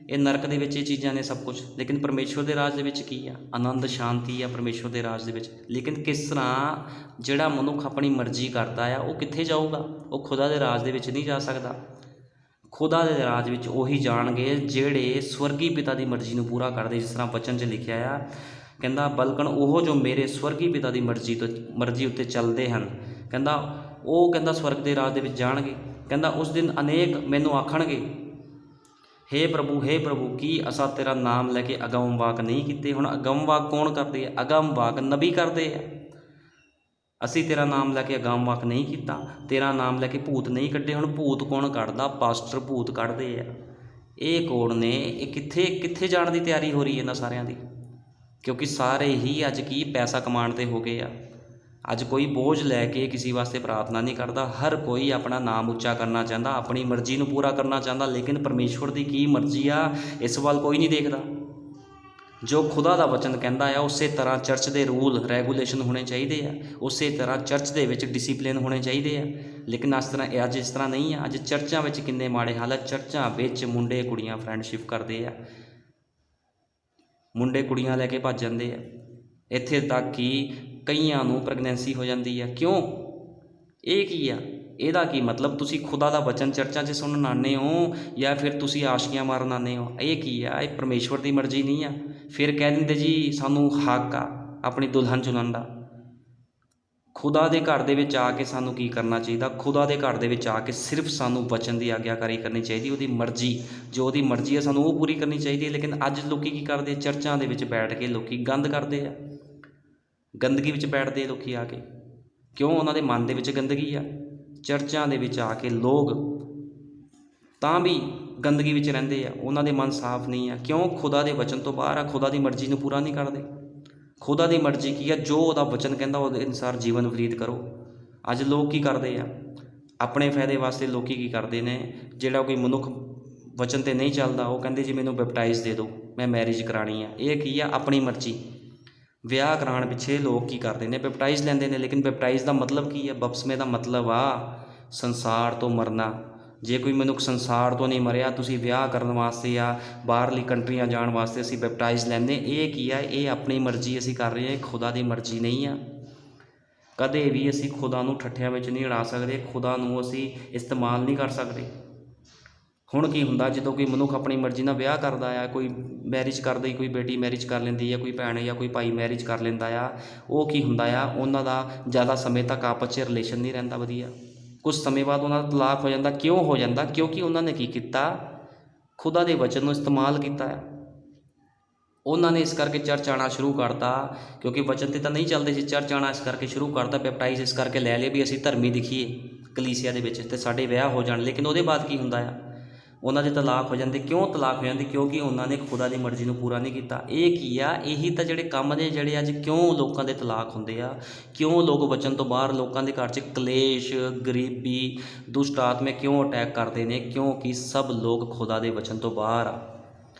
ਇਹ ਨਰਕ ਦੇ ਵਿੱਚ ਇਹ ਚੀਜ਼ਾਂ ਨੇ ਸਭ ਕੁਝ। ਲੇਕਿਨ ਪਰਮੇਸ਼ਵਰ ਦੇ ਰਾਜ ਦੇ ਵਿੱਚ ਕੀ ਆ? ਆਨੰਦ, ਸ਼ਾਂਤੀ ਆ ਪਰਮੇਸ਼ਵਰ ਦੇ ਰਾਜ ਦੇ ਵਿੱਚ। ਲੇਕਿਨ ਕਿਸ ਤਰ੍ਹਾਂ ਜਿਹੜਾ ਮਨੁੱਖ ਆਪਣੀ ਮਰਜ਼ੀ ਕਰਦਾ ਆ, ਉਹ ਕਿੱਥੇ ਜਾਊਗਾ? ਉਹ ਖੁਦਾ ਦੇ ਰਾਜ ਦੇ ਵਿੱਚ ਨਹੀਂ ਜਾ ਸਕਦਾ। ਖੁਦਾ ਦੇ ਰਾਜ ਵਿੱਚ ਉਹੀ ਜਾਣਗੇ ਜਿਹੜੇ ਸਵਰਗੀ ਪਿਤਾ ਦੀ ਮਰਜ਼ੀ ਨੂੰ ਪੂਰਾ ਕਰਦੇ। ਜਿਸ ਤਰ੍ਹਾਂ ਵਚਨ 'ਚ ਲਿਖਿਆ ਆ, ਕਹਿੰਦਾ ਬਲਕਨ ਉਹ ਜੋ ਮੇਰੇ ਸਵਰਗੀ ਪਿਤਾ ਦੀ ਮਰਜ਼ੀ ਉੱਤੇ ਚੱਲਦੇ ਹਨ, ਕਹਿੰਦਾ ਉਹ ਕਹਿੰਦਾ ਸਵਰਗ ਦੇ ਰਾਜ ਦੇ ਵਿੱਚ ਜਾਣਗੇ। ਕਹਿੰਦਾ ਉਸ ਦਿਨ ਅਨੇਕ ਮੈਨੂੰ ਆਖਣਗੇ, ਹੇ ਪ੍ਰਭੂ ਕੀ ਅਸਾਂ ਤੇਰਾ ਨਾਮ ਲੈ ਕੇ ਅਗਮ ਵਾਕ ਨਹੀਂ ਕੀਤੇ? ਹੁਣ ਅਗਮ ਵਾਕ ਕੌਣ ਕਰਦੇ ਆ? ਅਗਮ ਵਾਕ ਨਬੀ ਕਰਦੇ ਆ। ਅਸੀਂ ਤੇਰਾ ਨਾਮ ਲੈ ਕੇ ਅਗਮ ਵਾਕ ਨਹੀਂ ਕੀਤਾ, ਤੇਰਾ ਨਾਮ ਲੈ ਕੇ ਭੂਤ ਨਹੀਂ ਕੱਢੇ। ਹੁਣ ਭੂਤ ਕੌਣ ਕੱਢਦਾ? ਪਾਸਟਰ ਭੂਤ ਕੱਢਦੇ ਆ। ਇਹ ਕੌਣ ਨੇ? ਇਹ ਕਿੱਥੇ ਜਾਣ ਦੀ ਤਿਆਰੀ ਹੋ ਰਹੀ ਹੈ ਇਹਨਾਂ ਸਾਰਿਆਂ ਦੀ? ਕਿਉਂਕਿ ਸਾਰੇ ਹੀ ਅੱਜ ਕੀ ਪੈਸਾ ਕਮਾਉਣ 'ਤੇ ਹੋ ਗਏ ਆ। ਅੱਜ ਕੋਈ ਬੋਝ ਲੈ ਕੇ ਕਿਸੇ ਵਾਸਤੇ ਪ੍ਰਾਰਥਨਾ ਨਹੀਂ ਕਰਦਾ। ਹਰ ਕੋਈ ਆਪਣਾ ਨਾਮ ਉੱਚਾ ਕਰਨਾ ਚਾਹੁੰਦਾ, ਆਪਣੀ ਮਰਜ਼ੀ ਨੂੰ ਪੂਰਾ ਕਰਨਾ ਚਾਹੁੰਦਾ। ਲੇਕਿਨ ਪਰਮੇਸ਼ਵਰ ਦੀ ਕੀ ਮਰਜ਼ੀ ਆ, ਇਸ ਵੱਲ ਕੋਈ ਨਹੀਂ ਦੇਖਦਾ। ਜੋ ਖੁਦਾ ਦਾ ਵਚਨ ਕਹਿੰਦਾ ਆ, ਉਸੇ ਤਰ੍ਹਾਂ ਚਰਚ ਦੇ ਰੂਲ ਰੈਗੂਲੇਸ਼ਨ ਹੋਣੇ ਚਾਹੀਦੇ ਆ, ਉਸੇ ਤਰ੍ਹਾਂ ਚਰਚ ਦੇ ਵਿੱਚ ਡਿਸਿਪਲਿਨ ਹੋਣੇ ਚਾਹੀਦੇ ਆ। ਲੇਕਿਨ ਅੱਜ ਇਸ ਤਰ੍ਹਾਂ ਨਹੀਂ ਆ। ਅੱਜ ਚਰਚਾਂ ਵਿੱਚ ਕਿੰਨੇ ਮਾੜੇ ਹਾਲਤ। ਚਰਚਾਂ ਵਿੱਚ ਮੁੰਡੇ ਕੁੜੀਆਂ ਫਰੈਂਡਸ਼ਿਪ ਕਰਦੇ ਆ, ਮੁੰਡੇ ਕੁੜੀਆਂ ਲੈ ਕੇ ਭੱਜ ਜਾਂਦੇ ਆ। ਇੱਥੇ ਤੱਕ ਕਿ ਕਈਆਂ ਨੂੰ ਪ੍ਰੈਗਨੈਂਸੀ ਹੋ ਜਾਂਦੀ ਆ। ਕਿਉਂ? ਇਹ ਕੀ ਆ? ਇਹਦਾ ਕੀ ਮਤਲਬ? ਤੁਸੀਂ ਖੁਦਾ ਦਾ ਵਚਨ ਚਰਚਾਂ 'ਚ ਸੁਣਨ ਆਉਂਦੇ ਹੋ ਜਾਂ ਫਿਰ ਤੁਸੀਂ ਆਸ਼ਕੀਆਂ ਮਾਰਨ ਆਉਂਦੇ ਹੋ? ਇਹ ਕੀ ਆ? ਇਹ ਪਰਮੇਸ਼ਵਰ ਦੀ ਮਰਜ਼ੀ ਨਹੀਂ ਆ। ਫਿਰ ਕਹਿ ਦਿੰਦੇ ਜੀ ਸਾਨੂੰ ਹੱਕ ਆ ਆਪਣੀ ਦੁਲਹਨ ਚੁਣਨ ਦਾ। ਖੁਦਾ ਦੇ ਘਰ ਦੇ ਵਿੱਚ ਆ ਕੇ ਸਾਨੂੰ ਕੀ ਕਰਨਾ ਚਾਹੀਦਾ? ਖੁਦਾ ਦੇ ਘਰ ਦੇ ਵਿੱਚ ਆ ਕੇ ਸਿਰਫ ਸਾਨੂੰ ਵਚਨ ਦੀ ਆਗਿਆਕਾਰੀ ਕਰਨੀ ਚਾਹੀਦੀ। ਉਹਦੀ ਮਰਜ਼ੀ, ਜੋ ਉਹਦੀ ਮਰਜ਼ੀ ਹੈ ਸਾਨੂੰ ਉਹ ਪੂਰੀ ਕਰਨੀ ਚਾਹੀਦੀ ਹੈ। ਲੇਕਿਨ ਅੱਜ ਲੋਕ ਕੀ ਕਰਦੇ? ਚਰਚਾਂ ਦੇ ਵਿੱਚ ਬੈਠ ਕੇ ਲੋਕ ਗੰਦ ਕਰਦੇ ਆ, ਗੰਦਗੀ ਵਿੱਚ ਬੈਠਦੇ ਲੋਕ ਆ ਕੇ। ਕਿਉਂ? ਉਹਨਾਂ ਦੇ ਮਨ ਦੇ ਵਿੱਚ ਗੰਦਗੀ ਆ। ਚਰਚਾਂ ਦੇ ਵਿੱਚ ਆ ਕੇ ਲੋਕ ਤਾਂ ਵੀ ਗੰਦਗੀ ਵਿੱਚ ਰਹਿੰਦੇ ਆ, ਉਹਨਾਂ ਦੇ ਮਨ ਸਾਫ਼ ਨਹੀਂ ਆ। ਕਿਉਂ? ਖੁਦਾ ਦੇ ਵਚਨ ਤੋਂ ਬਾਹਰ ਆ, ਖੁਦਾ ਦੀ ਮਰਜ਼ੀ ਨੂੰ ਪੂਰਾ ਨਹੀਂ ਕਰਦੇ। ਖੁਦਾ ਦੀ ਮਰਜ਼ੀ ਕੀ ਆ? ਜੋ ਉਹਦਾ ਵਚਨ ਕਹਿੰਦਾ ਉਹਦੇ ਅਨੁਸਾਰ ਜੀਵਨ ਬਤੀਤ ਕਰੋ। ਅੱਜ ਲੋਕ ਕੀ ਕਰਦੇ ਆ? ਆਪਣੇ ਫਾਇਦੇ ਵਾਸਤੇ ਲੋਕ ਕੀ ਕਰਦੇ ਨੇ? ਜਿਹੜਾ ਕੋਈ ਮਨੁੱਖ ਵਚਨ 'ਤੇ ਨਹੀਂ ਚੱਲਦਾ, ਉਹ ਕਹਿੰਦੇ ਜੀ ਮੈਨੂੰ ਬੈਪਟਾਈਜ਼ ਦੇ ਦਿਓ, ਮੈਂ ਮੈਰਿਜ ਕਰਾਉਣੀ ਆ। ਇਹ ਕੀ ਆ? ਆਪਣੀ ਮਰਜ਼ੀ। ਵਿਆਹ ਕਰਾਉਣ ਪਿੱਛੇ ਲੋਕ ਕੀ ਕਰਦੇ ਨੇ? ਬੈਪਟਾਈਜ਼ ਲੈਂਦੇ ਨੇ। ਲੇਕਿਨ ਬੈਪਟਾਈਜ਼ ਦਾ ਮਤਲਬ ਕੀ ਹੈ? ਬਪਤਿਸਮੇ ਦਾ ਮਤਲਬ ਆ ਸੰਸਾਰ ਤੋਂ ਮਰਨਾ। ਜੇ ਕੋਈ ਮਨੁੱਖ ਸੰਸਾਰ ਤੋਂ ਨਹੀਂ ਮਰਿਆ, ਤੁਸੀਂ ਵਿਆਹ ਕਰਨ ਵਾਸਤੇ ਜਾਂ ਬਾਹਰਲੀ ਕੰਟਰੀਆਂ ਜਾਣ ਵਾਸਤੇ ਅਸੀਂ ਬੈਪਟਾਈਜ਼ ਲੈਂਦੇ। ਇਹ ਕੀ ਆ? ਇਹ ਆਪਣੀ ਮਰਜ਼ੀ ਅਸੀਂ ਕਰ ਰਹੇ ਹਾਂ, ਖੁਦਾ ਦੀ ਮਰਜ਼ੀ ਨਹੀਂ ਆ। ਕਦੇ ਵੀ ਅਸੀਂ ਖੁਦਾ ਨੂੰ ਠੱਠਿਆਂ ਵਿੱਚ ਨਹੀਂ ਉਡਾ ਸਕਦੇ, ਖੁਦਾ ਨੂੰ ਅਸੀਂ ਇਸਤੇਮਾਲ ਨਹੀਂ ਕਰ ਸਕਦੇ। ਹੁਣ ਕੀ ਹੁੰਦਾ ਜਦੋਂ ਕੋਈ ਮਨੁੱਖ ਆਪਣੀ ਮਰਜ਼ੀ ਨਾਲ ਵਿਆਹ ਕਰਦਾ ਆ? ਕੋਈ ਮੈਰਿਜ ਕਰਦਾ, ਕੋਈ ਬੇਟੀ ਮੈਰਿਜ ਕਰ ਲੈਂਦੀ ਆ, ਕੋਈ ਭੈਣ ਜਾਂ ਕੋਈ ਭਾਈ ਮੈਰਿਜ ਕਰ ਲੈਂਦਾ ਆ। ਉਹ ਕੀ ਹੁੰਦਾ ਆ? ਉਹਨਾਂ ਦਾ ਜ਼ਿਆਦਾ ਸਮੇਂ ਤੱਕ ਆਪਸ 'ਚ ਰਿਲੇਸ਼ਨ ਨਹੀਂ ਰਹਿੰਦਾ ਵਧੀਆ। ਕੁਝ ਸਮੇਂ ਬਾਅਦ ਉਹਨਾਂ ਦਾ ਤਲਾਕ ਹੋ ਜਾਂਦਾ। ਕਿਉਂ ਹੋ ਜਾਂਦਾ? ਕਿਉਂਕਿ ਉਹਨਾਂ ਨੇ ਕੀ ਕੀਤਾ? ਖੁਦਾ ਦੇ ਵਚਨ ਨੂੰ ਇਸਤੇਮਾਲ ਕੀਤਾ ਹੈ। ਉਹਨਾਂ ਨੇ ਇਸ ਕਰਕੇ ਚਰਚ ਆਉਣਾ ਸ਼ੁਰੂ ਕਰਤਾ, ਕਿਉਂਕਿ ਵਚਨ 'ਤੇ ਤਾਂ ਨਹੀਂ ਚੱਲਦੇ ਸੀ। ਚਰਚ ਆਉਣਾ ਇਸ ਕਰਕੇ ਸ਼ੁਰੂ ਕਰਤਾ, ਬੈਪਟਾਈਜ਼ ਇਸ ਕਰਕੇ ਲੈ ਲਿਆ ਵੀ ਅਸੀਂ ਧਰਮੀ ਦਿਖੀਏ ਕਲੀਸਿਆ ਦੇ ਵਿੱਚ ਅਤੇ ਸਾਡੇ ਵਿਆਹ ਹੋ ਜਾਣ। ਲੇਕਿਨ ਉਹਦੇ ਬਾਅਦ ਕੀ ਹੁੰਦਾ ਆ? ਉਹਨਾਂ ਦੇ ਤਲਾਕ ਹੋ ਜਾਂਦੇ। ਕਿਉਂ ਤਲਾਕ ਹੋ ਜਾਂਦੇ? ਕਿਉਂਕਿ ਉਹਨਾਂ ਨੇ ਖੁਦਾ ਦੀ ਮਰਜ਼ੀ ਨੂੰ ਪੂਰਾ ਨਹੀਂ ਕੀਤਾ। ਇਹ ਕੀ ਆ? ਇਹੀ ਤਾਂ ਜਿਹੜੇ ਕੰਮ ਨੇ ਜਿਹੜੇ ਅੱਜ ਕਿਉਂ ਲੋਕਾਂ ਦੇ ਤਲਾਕ ਹੁੰਦੇ ਆ, ਕਿਉਂ ਲੋਕ ਵਚਨ ਤੋਂ ਬਾਹਰ, ਲੋਕਾਂ ਦੇ ਘਰ 'ਚ ਕਲੇਸ਼, ਗਰੀਬੀ, ਦੁਸ਼ਟ ਆਤਮੇ ਕਿਉਂ ਅਟੈਕ ਕਰਦੇ ਨੇ? ਕਿਉਂਕਿ ਸਭ ਲੋਕ ਖੁਦਾ ਦੇ ਵਚਨ ਤੋਂ ਬਾਹਰ ਆ।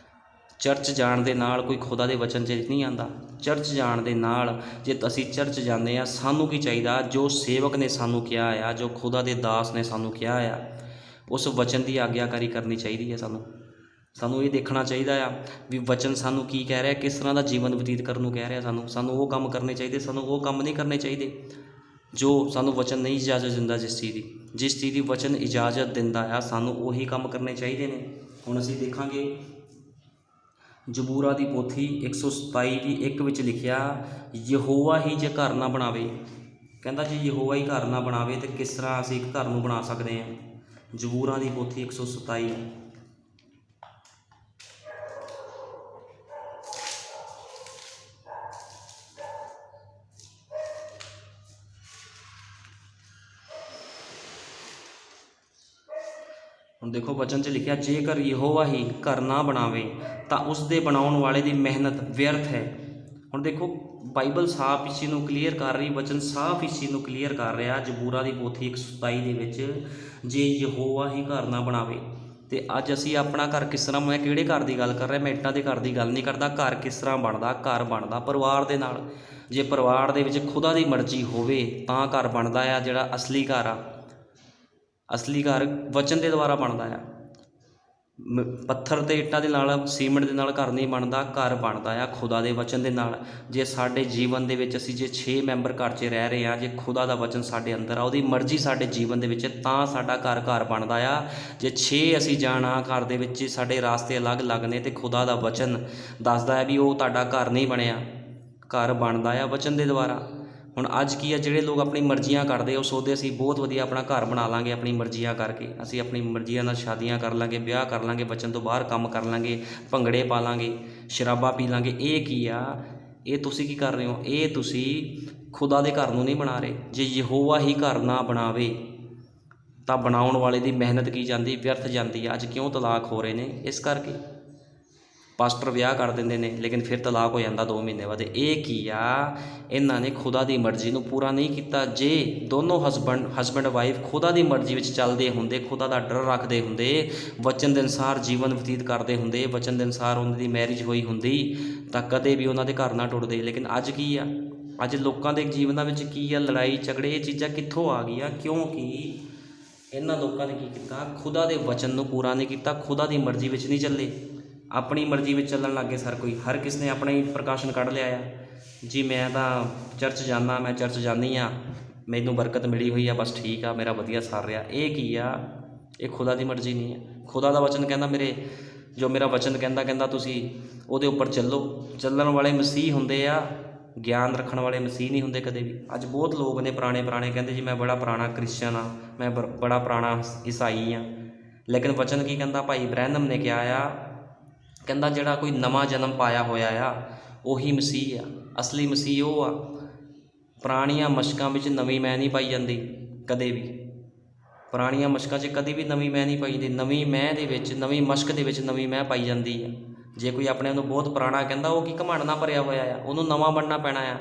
ਚਰਚ ਜਾਣ ਦੇ ਨਾਲ ਕੋਈ ਖੁਦਾ ਦੇ ਵਚਨ 'ਚ ਨਹੀਂ ਆਉਂਦਾ। ਚਰਚ ਜਾਣ ਦੇ ਨਾਲ, ਜੇ ਅਸੀਂ ਚਰਚ ਜਾਂਦੇ ਹਾਂ, ਸਾਨੂੰ ਕੀ ਚਾਹੀਦਾ? ਜੋ ਸੇਵਕ ਨੇ ਸਾਨੂੰ ਕਿਹਾ ਆ, ਜੋ ਖੁਦਾ ਦੇ ਦਾਸ ਨੇ ਸਾਨੂੰ ਕਿਹਾ ਆ, ਉਸ ਵਚਨ ਦੀ ਆਗਿਆਕਾਰੀ ਕਰਨੀ ਚਾਹੀਦੀ ਹੈ। ਸਾਨੂੰ ਇਹ ਦੇਖਣਾ ਚਾਹੀਦਾ ਆ ਵੀ ਵਚਨ ਸਾਨੂੰ ਕੀ ਕਹਿ ਰਿਹਾ, ਕਿਸ ਤਰ੍ਹਾਂ ਦਾ ਜੀਵਨ ਬਤੀਤ ਕਰਨ ਨੂੰ ਕਹਿ ਰਿਹਾ। ਸਾਨੂੰ ਉਹ ਕੰਮ ਕਰਨੇ ਚਾਹੀਦੇ, ਸਾਨੂੰ ਉਹ ਕੰਮ ਨਹੀਂ ਕਰਨੇ ਚਾਹੀਦੇ ਜੋ ਸਾਨੂੰ ਵਚਨ ਨਹੀਂ ਇਜਾਜ਼ਤ ਦਿੰਦਾ। ਜਿਸ ਚੀਜ਼ ਦੀ ਵਚਨ ਇਜਾਜ਼ਤ ਦਿੰਦਾ ਆ, ਸਾਨੂੰ ਉਹੀ ਕੰਮ ਕਰਨੇ ਚਾਹੀਦੇ ਨੇ। ਹੁਣ ਅਸੀਂ ਦੇਖਾਂਗੇ ਜ਼ਬੂਰਾਂ ਦੀ ਪੋਥੀ 127 ਦੀ 1 ਵਿੱਚ ਲਿਖਿਆ, ਯਹੋਵਾ ਹੀ ਜੇ ਘਰ ਨਾ ਬਣਾਵੇ। ਕਹਿੰਦਾ ਜੇ ਯਹੋਵਾ ਹੀ ਘਰ ਨਾ ਬਣਾਵੇ ਤਾਂ ਕਿਸ ਤਰ੍ਹਾਂ ਅਸੀਂ ਇੱਕ ਘਰ ਨੂੰ ਬਣਾ ਸਕਦੇ ਹਾਂ? ਜ਼ਬੂਰਾਂ ਦੀ ਪੋਥੀ 127। ਹੁਣ ਦੇਖੋ ਵਚਨ 'ਚ ਲਿਖਿਆ, ਜੇਕਰ ਯਹੋਵਾ ਹੀ ਘਰ ਨਾ ਬਣਾਵੇ ਤਾਂ ਉਸ ਦੇ ਬਣਾਉਣ ਵਾਲੇ ਦੀ ਮਿਹਨਤ ਵਿਅਰਥ ਹੈ। ਹੁਣ ਦੇਖੋ ਬਾਈਬਲ ਸਾਫ਼ ਇਸ ਚੀਜ਼ ਨੂੰ ਕਲੀਅਰ ਕਰ ਰਹੀ, ਵਚਨ ਸਾਫ਼ ਇਸ ਚੀਜ਼ ਨੂੰ ਕਲੀਅਰ ਕਰ ਰਿਹਾ। ਜ਼ਬੂਰਾਂ ਦੀ ਪੋਥੀ 127 ਦੇ ਵਿੱਚ, ਜੇ ਯਹੋਵਾ ਹੀ ਘਰ ਨਾ ਬਣਾਵੇ। ਅਤੇ ਅੱਜ ਅਸੀਂ ਆਪਣਾ ਘਰ ਕਿਸ ਤਰ੍ਹਾਂ, ਮੈਂ ਕਿਹੜੇ ਘਰ ਦੀ ਗੱਲ ਕਰ ਰਿਹਾ? ਮੈਂ ਇੱਟਾਂ ਦੇ ਘਰ ਦੀ ਗੱਲ ਨਹੀਂ ਕਰਦਾ। ਘਰ ਕਿਸ ਤਰ੍ਹਾਂ ਬਣਦਾ? ਘਰ ਬਣਦਾ ਪਰਿਵਾਰ ਦੇ ਨਾਲ। ਜੇ ਪਰਿਵਾਰ ਦੇ ਵਿੱਚ ਖੁਦਾ ਦੀ ਮਰਜ਼ੀ ਹੋਵੇ ਤਾਂ ਘਰ ਬਣਦਾ ਆ। ਜਿਹੜਾ ਅਸਲੀ ਘਰ ਆ, ਅਸਲੀ ਘਰ ਵਚਨ ਦੇ ਦੁਆਰਾ ਬਣਦਾ ਆ। ਪੱਥਰ ਅਤੇ ਇੱਟਾਂ ਦੇ ਨਾਲ, ਸੀਮੈਂਟ ਦੇ ਨਾਲ ਘਰ ਨਹੀਂ ਬਣਦਾ, ਘਰ ਬਣਦਾ ਆ ਖੁਦਾ ਦੇ ਵਚਨ ਦੇ ਨਾਲ। ਜੇ ਸਾਡੇ ਜੀਵਨ ਦੇ ਵਿੱਚ ਅਸੀਂ ਜੇ 6 ਮੈਂਬਰ ਘਰ 'ਚ ਰਹਿ ਰਹੇ ਹਾਂ, ਜੇ ਖੁਦਾ ਦਾ ਵਚਨ ਸਾਡੇ ਅੰਦਰ ਆ, ਉਹਦੀ ਮਰਜ਼ੀ ਸਾਡੇ ਜੀਵਨ ਦੇ ਵਿੱਚ, ਤਾਂ ਸਾਡਾ ਘਰ ਬਣਦਾ ਆ। ਜੇ 6 ਅਸੀਂ ਜਾਣਾ ਘਰ ਦੇ ਵਿੱਚ, ਸਾਡੇ ਰਾਸਤੇ ਅਲੱਗ-ਅਲੱਗ ਨੇ, ਅਤੇ ਖੁਦਾ ਦਾ ਵਚਨ ਦੱਸਦਾ ਹੈ ਵੀ ਉਹ ਤੁਹਾਡਾ ਘਰ ਨਹੀਂ ਬਣਿਆ। ਘਰ ਬਣਦਾ ਆ ਵਚਨ ਦੇ ਦੁਆਰਾ। ਹੁਣ ਅੱਜ ਕੀ ਆ, ਜਿਹੜੇ ਲੋਕ ਆਪਣੀ ਮਰਜ਼ੀਆਂ ਕਰਦੇ, ਉਹ ਸੋਚਦੇ ਅਸੀਂ ਬਹੁਤ ਵਧੀਆ ਆਪਣਾ ਘਰ ਬਣਾ ਲਾਂਗੇ ਆਪਣੀ ਮਰਜ਼ੀਆਂ ਕਰਕੇ, ਅਸੀਂ ਆਪਣੀ ਮਰਜ਼ੀਆਂ ਨਾਲ ਸ਼ਾਦੀਆਂ ਕਰ ਲਾਂਗੇ, ਵਿਆਹ ਕਰ ਲਾਂਗੇ, ਵਚਨ ਤੋਂ ਬਾਹਰ ਕੰਮ ਕਰ ਲਾਂਗੇ, ਭੰਗੜੇ ਪਾ ਲਾਂਗੇ, ਸ਼ਰਾਬਾਂ ਪੀ ਲਾਂਗੇ। ਇਹ ਕੀ ਆ? ਇਹ ਤੁਸੀਂ ਕੀ ਕਰ ਰਹੇ ਹੋ? ਇਹ ਤੁਸੀਂ ਖੁਦਾ ਦੇ ਘਰ ਨੂੰ ਨਹੀਂ ਬਣਾ ਰਹੇ। ਜੇ ਯਹੋਵਾ ਹੀ ਘਰ ਨਾ ਬਣਾਵੇ ਤਾਂ ਬਣਾਉਣ ਵਾਲੇ ਦੀ ਮਿਹਨਤ ਕੀ ਜਾਂਦੀ, ਵਿਅਰਥ ਜਾਂਦੀ ਆ। ਅੱਜ ਕਿਉਂ ਤਲਾਕ ਹੋ ਰਹੇ ਨੇ? ਇਸ ਕਰਕੇ ਪਾਸਟਰ ਵਿਆਹ ਕਰ ਦਿੰਦੇ ਨੇ, ਲੇਕਿਨ ਫਿਰ ਤਲਾਕ ਹੋ ਜਾਂਦਾ 2 ਮਹੀਨੇ ਬਾਅਦ। ਇਹ ਕੀ ਆ? ਇਹਨਾਂ ਨੇ ਖੁਦਾ ਦੀ ਮਰਜ਼ੀ ਨੂੰ ਪੂਰਾ ਨਹੀਂ ਕੀਤਾ। ਜੇ ਦੋਨੋਂ ਹਸਬੈਂਡ ਵਾਈਫ ਖੁਦਾ ਦੀ ਮਰਜ਼ੀ ਵਿੱਚ ਚੱਲਦੇ ਹੁੰਦੇ, ਖੁਦਾ ਦਾ ਡਰ ਰੱਖਦੇ ਹੁੰਦੇ, ਵਚਨ ਦੇ ਅਨੁਸਾਰ ਜੀਵਨ ਬਤੀਤ ਕਰਦੇ ਹੁੰਦੇ, ਵਚਨ ਦੇ ਅਨੁਸਾਰ ਉਹਨਾਂ ਦੀ ਮੈਰਿਜ ਹੋਈ ਹੁੰਦੀ, ਤਾਂ ਕਦੇ ਵੀ ਉਹਨਾਂ ਦੇ ਘਰ ਨਾ ਟੁੱਟਦੇ। ਲੇਕਿਨ ਅੱਜ ਕੀ ਆ? ਅੱਜ ਲੋਕਾਂ ਦੇ ਜੀਵਨਾਂ ਵਿੱਚ ਕੀ ਆ? ਲੜਾਈ ਝਗੜੇ। ਇਹ ਚੀਜ਼ਾਂ ਕਿੱਥੋਂ ਆ ਗਈਆਂ? ਕਿਉਂਕਿ ਇਹਨਾਂ ਲੋਕਾਂ ਨੇ ਕੀ ਕੀਤਾ? ਖੁਦਾ ਦੇ ਵਚਨ ਨੂੰ ਪੂਰਾ ਨਹੀਂ ਕੀਤਾ, ਖੁਦਾ ਦੀ ਮਰਜ਼ੀ ਵਿੱਚ ਨਹੀਂ ਚੱਲੇ, ਆਪਣੀ ਮਰਜ਼ੀ ਵਿੱਚ ਚੱਲਣ ਲੱਗ ਗਏ। ਹਰ ਕਿਸ ਨੇ ਆਪਣਾ ਹੀ ਪ੍ਰਕਾਸ਼ਨ ਕੱਢ ਲਿਆ ਆ ਜੀ। ਮੈਂ ਤਾਂ ਚਰਚ ਜਾਂਦਾ, ਮੈਂ ਚਰਚ ਜਾਂਦੀ ਹਾਂ, ਮੈਨੂੰ ਬਰਕਤ ਮਿਲੀ ਹੋਈ ਆ, ਬਸ ਠੀਕ ਆ, ਮੇਰਾ ਵਧੀਆ ਸਰ ਰਿਹਾ। ਇਹ ਕੀ ਆ? ਇਹ ਖੁਦਾ ਦੀ ਮਰਜ਼ੀ ਨਹੀਂ ਹੈ। ਖੁਦਾ ਦਾ ਵਚਨ ਕਹਿੰਦਾ, ਮੇਰਾ ਵਚਨ ਕਹਿੰਦਾ ਤੁਸੀਂ ਉਹਦੇ ਉੱਪਰ ਚੱਲੋ। ਚੱਲਣ ਵਾਲੇ ਮਸੀਹ ਹੁੰਦੇ ਆ, ਗਿਆਨ ਰੱਖਣ ਵਾਲੇ ਮਸੀਹ ਨਹੀਂ ਹੁੰਦੇ ਕਦੇ ਵੀ। ਅੱਜ ਬਹੁਤ ਲੋਕ ਨੇ ਪੁਰਾਣੇ ਕਹਿੰਦੇ ਜੀ ਮੈਂ ਬੜਾ ਪੁਰਾਣਾ ਕ੍ਰਿਸਚਨ ਆ, ਮੈਂ ਬੜਾ ਪੁਰਾਣਾ ਈਸਾਈ ਆ। ਲੇਕਿਨ ਵਚਨ ਕੀ ਕਹਿੰਦਾ? ਭਾਈ ਬ੍ਰੈਨਮ ਨੇ ਕਿਹਾ ਆ, ਕਹਿੰਦਾ ਜਿਹੜਾ ਕੋਈ ਨਵਾਂ ਜਨਮ ਪਾਇਆ ਹੋਇਆ ਆ ਉਹੀ ਮਸੀਹ ਆ। ਅਸਲੀ ਮਸੀਹ ਉਹ ਆ। ਪੁਰਾਣੀਆਂ ਮਸ਼ਕਾਂ ਵਿੱਚ ਨਵੀਂ ਮੈਂ ਨਹੀਂ ਪਾਈ ਜਾਂਦੀ ਕਦੇ ਵੀ। ਪੁਰਾਣੀਆਂ ਮਸ਼ਕਾਂ 'ਚ ਕਦੇ ਵੀ ਨਵੀਂ ਮੈਂ ਨਹੀਂ ਪਾਈ ਜਾਂਦੀ। ਨਵੀਂ ਮੈਂ ਦੇ ਵਿੱਚ, ਨਵੀਂ ਮਸ਼ਕ ਦੇ ਵਿੱਚ ਨਵੀਂ ਮੈਂ ਪਾਈ ਜਾਂਦੀ ਆ। ਜੇ ਕੋਈ ਆਪਣੇ ਨੂੰ ਬਹੁਤ ਪੁਰਾਣਾ ਕਹਿੰਦਾ, ਉਹ ਕੀ ਘਮੰਡ ਨਾਲ ਭਰਿਆ ਹੋਇਆ ਆ। ਉਹਨੂੰ ਨਵਾਂ ਬਣਨਾ ਪੈਣਾ ਆ,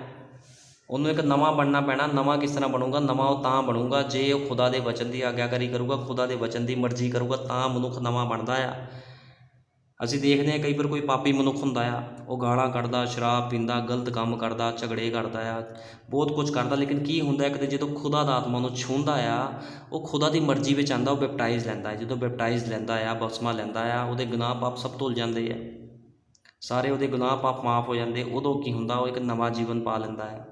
ਉਹਨੂੰ ਇੱਕ ਨਵਾਂ ਬਣਨਾ ਪੈਣਾ। ਨਵਾਂ ਕਿਸ ਤਰ੍ਹਾਂ ਬਣੂਗਾ? ਨਵਾਂ ਉਹ ਤਾਂ ਬਣੂਗਾ ਜੇ ਉਹ ਖੁਦਾ ਦੇ ਵਚਨ ਦੀ ਆਗਿਆਕਾਰੀ ਕਰੂਗਾ, ਖੁਦਾ ਦੇ ਵਚਨ ਦੀ ਮਰਜ਼ੀ ਕਰੂਗਾ, ਤਾਂ ਮਨੁੱਖ ਨਵਾਂ ਬਣਦਾ ਆ। ਅਸੀਂ ਦੇਖਦੇ ਹਾਂ ਕਈ ਵਾਰ ਕੋਈ ਪਾਪੀ ਮਨੁੱਖ ਹੁੰਦਾ ਆ, ਉਹ ਗਾਲਾਂ ਕੱਢਦਾ, ਸ਼ਰਾਬ ਪੀਂਦਾ, ਗਲਤ ਕੰਮ ਕਰਦਾ, ਝਗੜੇ ਕਰਦਾ ਆ, ਬਹੁਤ ਕੁਝ ਕਰਦਾ। ਲੇਕਿਨ ਕੀ ਹੁੰਦਾ? ਇੱਕ ਤਾਂ ਜਦੋਂ ਖੁਦਾ ਦਾ ਆਤਮਾ ਨੂੰ ਛੂੰਹਦਾ ਆ, ਉਹ ਖੁਦਾ ਦੀ ਮਰਜ਼ੀ ਵਿੱਚ ਆਉਂਦਾ, ਉਹ ਬੈਪਟਾਈਜ਼ ਲੈਂਦਾ ਹੈ। ਜਦੋਂ ਬੈਪਟਾਈਜ਼ ਲੈਂਦਾ ਆ, ਬਪਤਿਸਮਾ ਲੈਂਦਾ ਆ, ਉਹਦੇ ਗੁਨਾਹ ਪਾਪ ਸਭ ਧੁੱਲ ਜਾਂਦੇ ਆ, ਸਾਰੇ ਉਹਦੇ ਗੁਨਾਹ ਪਾਪ ਮਾਫ ਹੋ ਜਾਂਦੇ। ਉਦੋਂ ਕੀ ਹੁੰਦਾ? ਉਹ ਇੱਕ ਨਵਾਂ ਜੀਵਨ ਪਾ ਲੈਂਦਾ ਹੈ।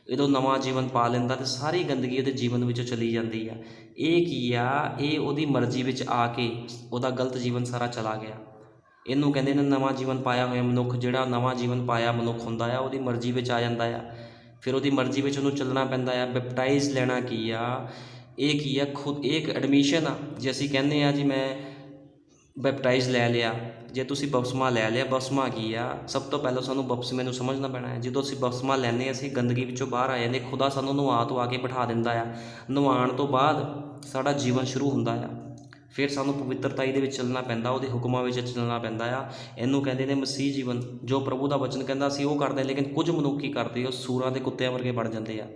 ਜਦੋਂ ਨਵਾਂ ਜੀਵਨ ਪਾ ਲੈਂਦਾ ਤਾਂ ਸਾਰੀ ਗੰਦਗੀ ਉਹਦੇ ਜੀਵਨ ਵਿੱਚੋਂ ਚਲੀ ਜਾਂਦੀ ਆ। ਇਹ ਕੀ ਆ? ਇਹ ਉਹਦੀ ਮਰਜ਼ੀ ਵਿੱਚ ਆ ਕੇ ਉਹਦਾ ਗਲਤ ਜੀਵਨ ਸਾਰਾ ਚਲਾ ਗਿਆ। ਇਹਨੂੰ ਕਹਿੰਦੇ ਨੇ ਨਵਾਂ ਜੀਵਨ ਪਾਇਆ ਹੋਇਆ ਮਨੁੱਖ। ਜਿਹੜਾ ਨਵਾਂ ਜੀਵਨ ਪਾਇਆ ਮਨੁੱਖ ਹੁੰਦਾ ਆ, ਉਹਦੀ ਮਰਜ਼ੀ ਵਿੱਚ ਆ ਜਾਂਦਾ ਆ। ਫਿਰ ਉਹਦੀ ਮਰਜ਼ੀ ਵਿੱਚ ਉਹਨੂੰ ਚੱਲਣਾ ਪੈਂਦਾ ਆ। ਬੈਪਟਾਈਜ਼ ਲੈਣਾ ਕੀ ਆ? ਇਹ ਕੀ ਆ? ਖੁਦ ਇੱਕ ਐਡਮਿਸ਼ਨ ਆ। ਜੇ ਅਸੀਂ ਕਹਿੰਦੇ ਹਾਂ ਜੀ ਮੈਂ ਬੈਪਟਾਈਜ਼ ਲੈ ਲਿਆ, ਜੇ ਤੁਸੀਂ ਬਪਤਿਸਮਾ ਲੈ ਲਿਆ, ਬਪਤਿਸਮਾ ਕੀ ਆ? ਸਭ ਤੋਂ ਪਹਿਲਾਂ ਸਾਨੂੰ ਬਪਤਿਸਮੇ ਨੂੰ ਸਮਝਣਾ ਪੈਣਾ ਹੈ। ਜਦੋਂ ਅਸੀਂ ਬਪਤਿਸਮਾ ਲੈਂਦੇ ਹਾਂ, ਅਸੀਂ ਗੰਦਗੀ ਵਿੱਚੋਂ ਬਾਹਰ ਆ ਜਾਂਦੇ। ਖੁਦਾ ਸਾਨੂੰ ਨਵਾ ਕੇ ਬਿਠਾ ਦਿੰਦਾ ਆ। ਨਵਾਉਣ ਤੋਂ ਬਾਅਦ ਸਾਡਾ ਜੀਵਨ ਸ਼ੁਰੂ ਹੁੰਦਾ ਆ। ਫਿਰ ਸਾਨੂੰ ਪਵਿੱਤਰਤਾ ਦੇ ਵਿੱਚ ਚੱਲਣਾ ਪੈਂਦਾ, ਉਹਦੇ ਹੁਕਮਾਂ ਵਿੱਚ ਚੱਲਣਾ ਪੈਂਦਾ ਆ। ਇਹਨੂੰ ਕਹਿੰਦੇ ਨੇ ਮਸੀਹ ਜੀਵਨ। ਜੋ ਪ੍ਰਭੂ ਦਾ ਵਚਨ ਕਹਿੰਦਾ ਅਸੀਂ ਉਹ ਕਰਦੇ, ਲੇਕਿਨ ਕੁਝ ਮਨੁੱਖ ਕੀ ਕਰਦੇ? ਉਹ ਸੂਰਾਂ ਦੇ ਕੁੱਤਿਆਂ ਵਰਗੇ ਬਣ ਜਾਂਦੇ ਆ,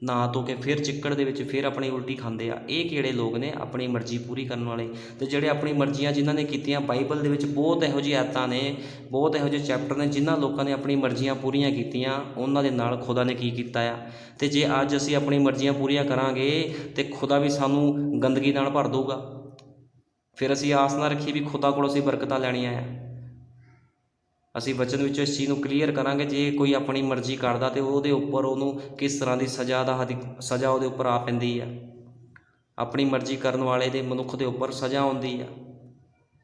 ਨਹਾ ਧੋ ਕੇ ਫਿਰ ਚਿੱਕੜ ਦੇ ਵਿੱਚ ਫਿਰ ਆਪਣੀ ਉਲਟੀ ਖਾਂਦੇ ਆ। ਇਹ ਕਿਹੜੇ ਲੋਕ ਨੇ? ਆਪਣੀ ਮਰਜ਼ੀ ਪੂਰੀ ਕਰਨ ਵਾਲੇ। ਅਤੇ ਜਿਹੜੇ ਆਪਣੀ ਮਰਜ਼ੀਆਂ ਜਿਨ੍ਹਾਂ ਨੇ ਕੀਤੀਆਂ, ਬਾਈਬਲ ਦੇ ਵਿੱਚ ਬਹੁਤ ਇਹੋ ਜਿਹੀ ਆਇਤਾਂ ਨੇ, ਬਹੁਤ ਇਹੋ ਜਿਹੇ ਚੈਪਟਰ ਨੇ, ਜਿਨ੍ਹਾਂ ਲੋਕਾਂ ਨੇ ਆਪਣੀ ਮਰਜ਼ੀਆਂ ਪੂਰੀਆਂ ਕੀਤੀਆਂ, ਉਹਨਾਂ ਦੇ ਨਾਲ ਖੁਦਾ ਨੇ ਕੀ ਕੀਤਾ ਆ। ਅਤੇ ਜੇ ਅੱਜ ਅਸੀਂ ਆਪਣੀ ਮਰਜ਼ੀਆਂ ਪੂਰੀਆਂ ਕਰਾਂਗੇ ਤਾਂ ਖੁਦਾ ਵੀ ਸਾਨੂੰ ਗੰਦਗੀ ਨਾਲ ਭਰ ਦਊਗਾ। ਫਿਰ ਅਸੀਂ ਆਸ ਨਾ ਰੱਖੀਏ ਵੀ ਖੁਦਾ ਕੋਲੋਂ ਅਸੀਂ ਬਰਕਤਾਂ ਲੈਣੀਆਂ ਆ। ਅਸੀਂ ਵਚਨ ਵਿੱਚੋਂ ਇਸ ਚੀਜ਼ ਨੂੰ ਕਲੀਅਰ ਕਰਾਂਗੇ। ਜੇ ਕੋਈ ਆਪਣੀ ਮਰਜ਼ੀ ਕਰਦਾ ਤਾਂ ਉਹਦੇ ਉੱਪਰ ਉਹਨੂੰ ਕਿਸ ਤਰ੍ਹਾਂ ਦੀ ਸਜ਼ਾ ਉਹਦੇ ਉੱਪਰ ਆ ਪੈਂਦੀ ਆ। ਆਪਣੀ ਮਰਜ਼ੀ ਕਰਨ ਵਾਲੇ ਦੇ ਮਨੁੱਖ ਦੇ ਉੱਪਰ ਸਜ਼ਾ ਆਉਂਦੀ ਆ,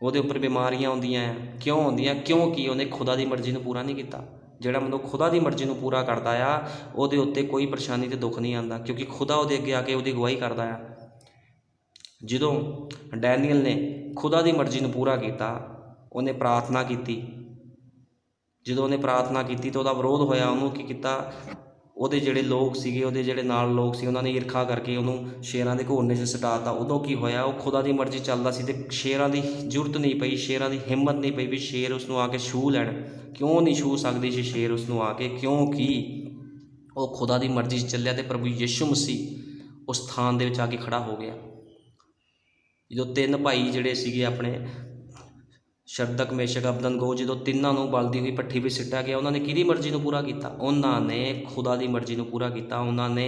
ਉਹਦੇ ਉੱਪਰ ਬਿਮਾਰੀਆਂ ਆਉਂਦੀਆਂ ਆ। ਕਿਉਂ ਆਉਂਦੀਆਂ? ਕਿਉਂਕਿ ਉਹਨੇ ਖੁਦਾ ਦੀ ਮਰਜ਼ੀ ਨੂੰ ਪੂਰਾ ਨਹੀਂ ਕੀਤਾ। ਜਿਹੜਾ ਮਨੁੱਖ ਖੁਦਾ ਦੀ ਮਰਜ਼ੀ ਨੂੰ ਪੂਰਾ ਕਰਦਾ ਆ, ਉਹਦੇ ਉੱਤੇ ਕੋਈ ਪਰੇਸ਼ਾਨੀ ਅਤੇ ਦੁੱਖ ਨਹੀਂ ਆਉਂਦਾ, ਕਿਉਂਕਿ ਖੁਦਾ ਉਹਦੇ ਅੱਗੇ ਆ ਕੇ ਉਹਦੀ ਅਗਵਾਈ ਕਰਦਾ ਆ। ਜਦੋਂ ਡੈਨੀਅਲ ਨੇ ਖੁਦਾ ਦੀ ਮਰਜ਼ੀ ਨੂੰ ਪੂਰਾ ਕੀਤਾ, ਉਹਨੇ ਪ੍ਰਾਰਥਨਾ ਕੀਤੀ। ਜਦੋਂ ਉਹਨੇ ਪ੍ਰਾਰਥਨਾ ਕੀਤੀ ਤਾਂ ਉਹਦਾ ਵਿਰੋਧ ਹੋਇਆ। ਉਹਨੂੰ ਕੀ ਕੀਤਾ? ਉਹਦੇ ਜਿਹੜੇ ਲੋਕ ਸੀਗੇ, ਉਹਦੇ ਜਿਹੜੇ ਨਾਲ ਲੋਕ ਸੀ, ਉਹਨਾਂ ਨੇ ਈਰਖਾ ਕਰਕੇ ਉਹਨੂੰ ਸ਼ੇਰਾਂ ਦੇ ਘੋਰਨੇ 'ਚ ਸੁਟਾ ਦਿੱਤਾ। ਉਦੋਂ ਕੀ ਹੋਇਆ? ਉਹ ਖੁਦਾ ਦੀ ਮਰਜ਼ੀ ਚੱਲਦਾ ਸੀ ਅਤੇ ਸ਼ੇਰਾਂ ਦੀ ਜ਼ਰੂਰਤ ਨਹੀਂ ਪਈ, ਸ਼ੇਰਾਂ ਦੀ ਹਿੰਮਤ ਨਹੀਂ ਪਈ ਵੀ ਸ਼ੇਰ ਉਸ ਨੂੰ ਆ ਕੇ ਛੂਹ ਲੈਣ। ਕਿਉਂ ਨਹੀਂ ਛੂਹ ਸਕਦੀ ਸੀ ਸ਼ੇਰ ਉਸ ਨੂੰ ਆ ਕੇ? ਕਿਉਂਕਿ ਉਹ ਖੁਦਾ ਦੀ ਮਰਜ਼ੀ 'ਚ ਚੱਲਿਆ ਅਤੇ ਪ੍ਰਭੂ ਯਿਸੂ ਮਸੀਹ ਉਸ ਸਥਾਨ ਦੇ ਵਿੱਚ ਆ ਕੇ ਖੜ੍ਹਾ ਹੋ ਗਿਆ। ਜਦੋਂ 3 ਭਾਈ ਜਿਹੜੇ ਸੀਗੇ ਆਪਣੇ, ਸ਼ਦਰਕ, ਮੇਸ਼ਕ, ਅਬਦਨਗੋ, ਜਦੋਂ ਤਿੰਨਾਂ ਨੂੰ ਬਲਦੀ ਹੋਈ ਭੱਠੀ ਵਿੱਚ ਸਿੱਟਿਆ ਗਿਆ, ਉਹਨਾਂ ਨੇ ਕਿਹਦੀ ਮਰਜ਼ੀ ਨੂੰ ਪੂਰਾ ਕੀਤਾ? ਉਹਨਾਂ ਨੇ ਖੁਦਾ ਦੀ ਮਰਜ਼ੀ ਨੂੰ ਪੂਰਾ ਕੀਤਾ। ਉਹਨਾਂ ਨੇ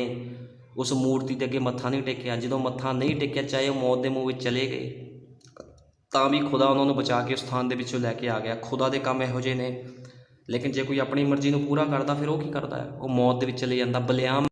ਉਸ ਮੂਰਤੀ ਦੇ ਅੱਗੇ ਮੱਥਾ ਨਹੀਂ ਟੇਕਿਆ। ਜਦੋਂ ਮੱਥਾ ਨਹੀਂ ਟੇਕਿਆ, ਚਾਹੇ ਉਹ ਮੌਤ ਦੇ ਮੂੰਹ ਵਿੱਚ ਚਲੇ ਗਏ, ਤਾਂ ਵੀ ਖੁਦਾ ਉਹਨਾਂ ਨੂੰ ਬਚਾ ਕੇ ਉਸ ਸਥਾਨ ਦੇ ਵਿੱਚੋਂ ਲੈ ਕੇ ਆ ਗਿਆ। ਖੁਦਾ ਦੇ ਕੰਮ ਇਹੋ ਜਿਹੇ ਨੇ। ਲੇਕਿਨ ਜੇ ਕੋਈ ਆਪਣੀ ਮਰਜ਼ੀ ਨੂੰ ਪੂਰਾ ਕਰਦਾ ਫਿਰ ਉਹ ਕੀ ਕਰਦਾ ਹੈ? ਉਹ ਮੌਤ ਦੇ ਵਿੱਚ ਚਲੇ ਜਾਂਦਾ। ਬਲਿਆਮ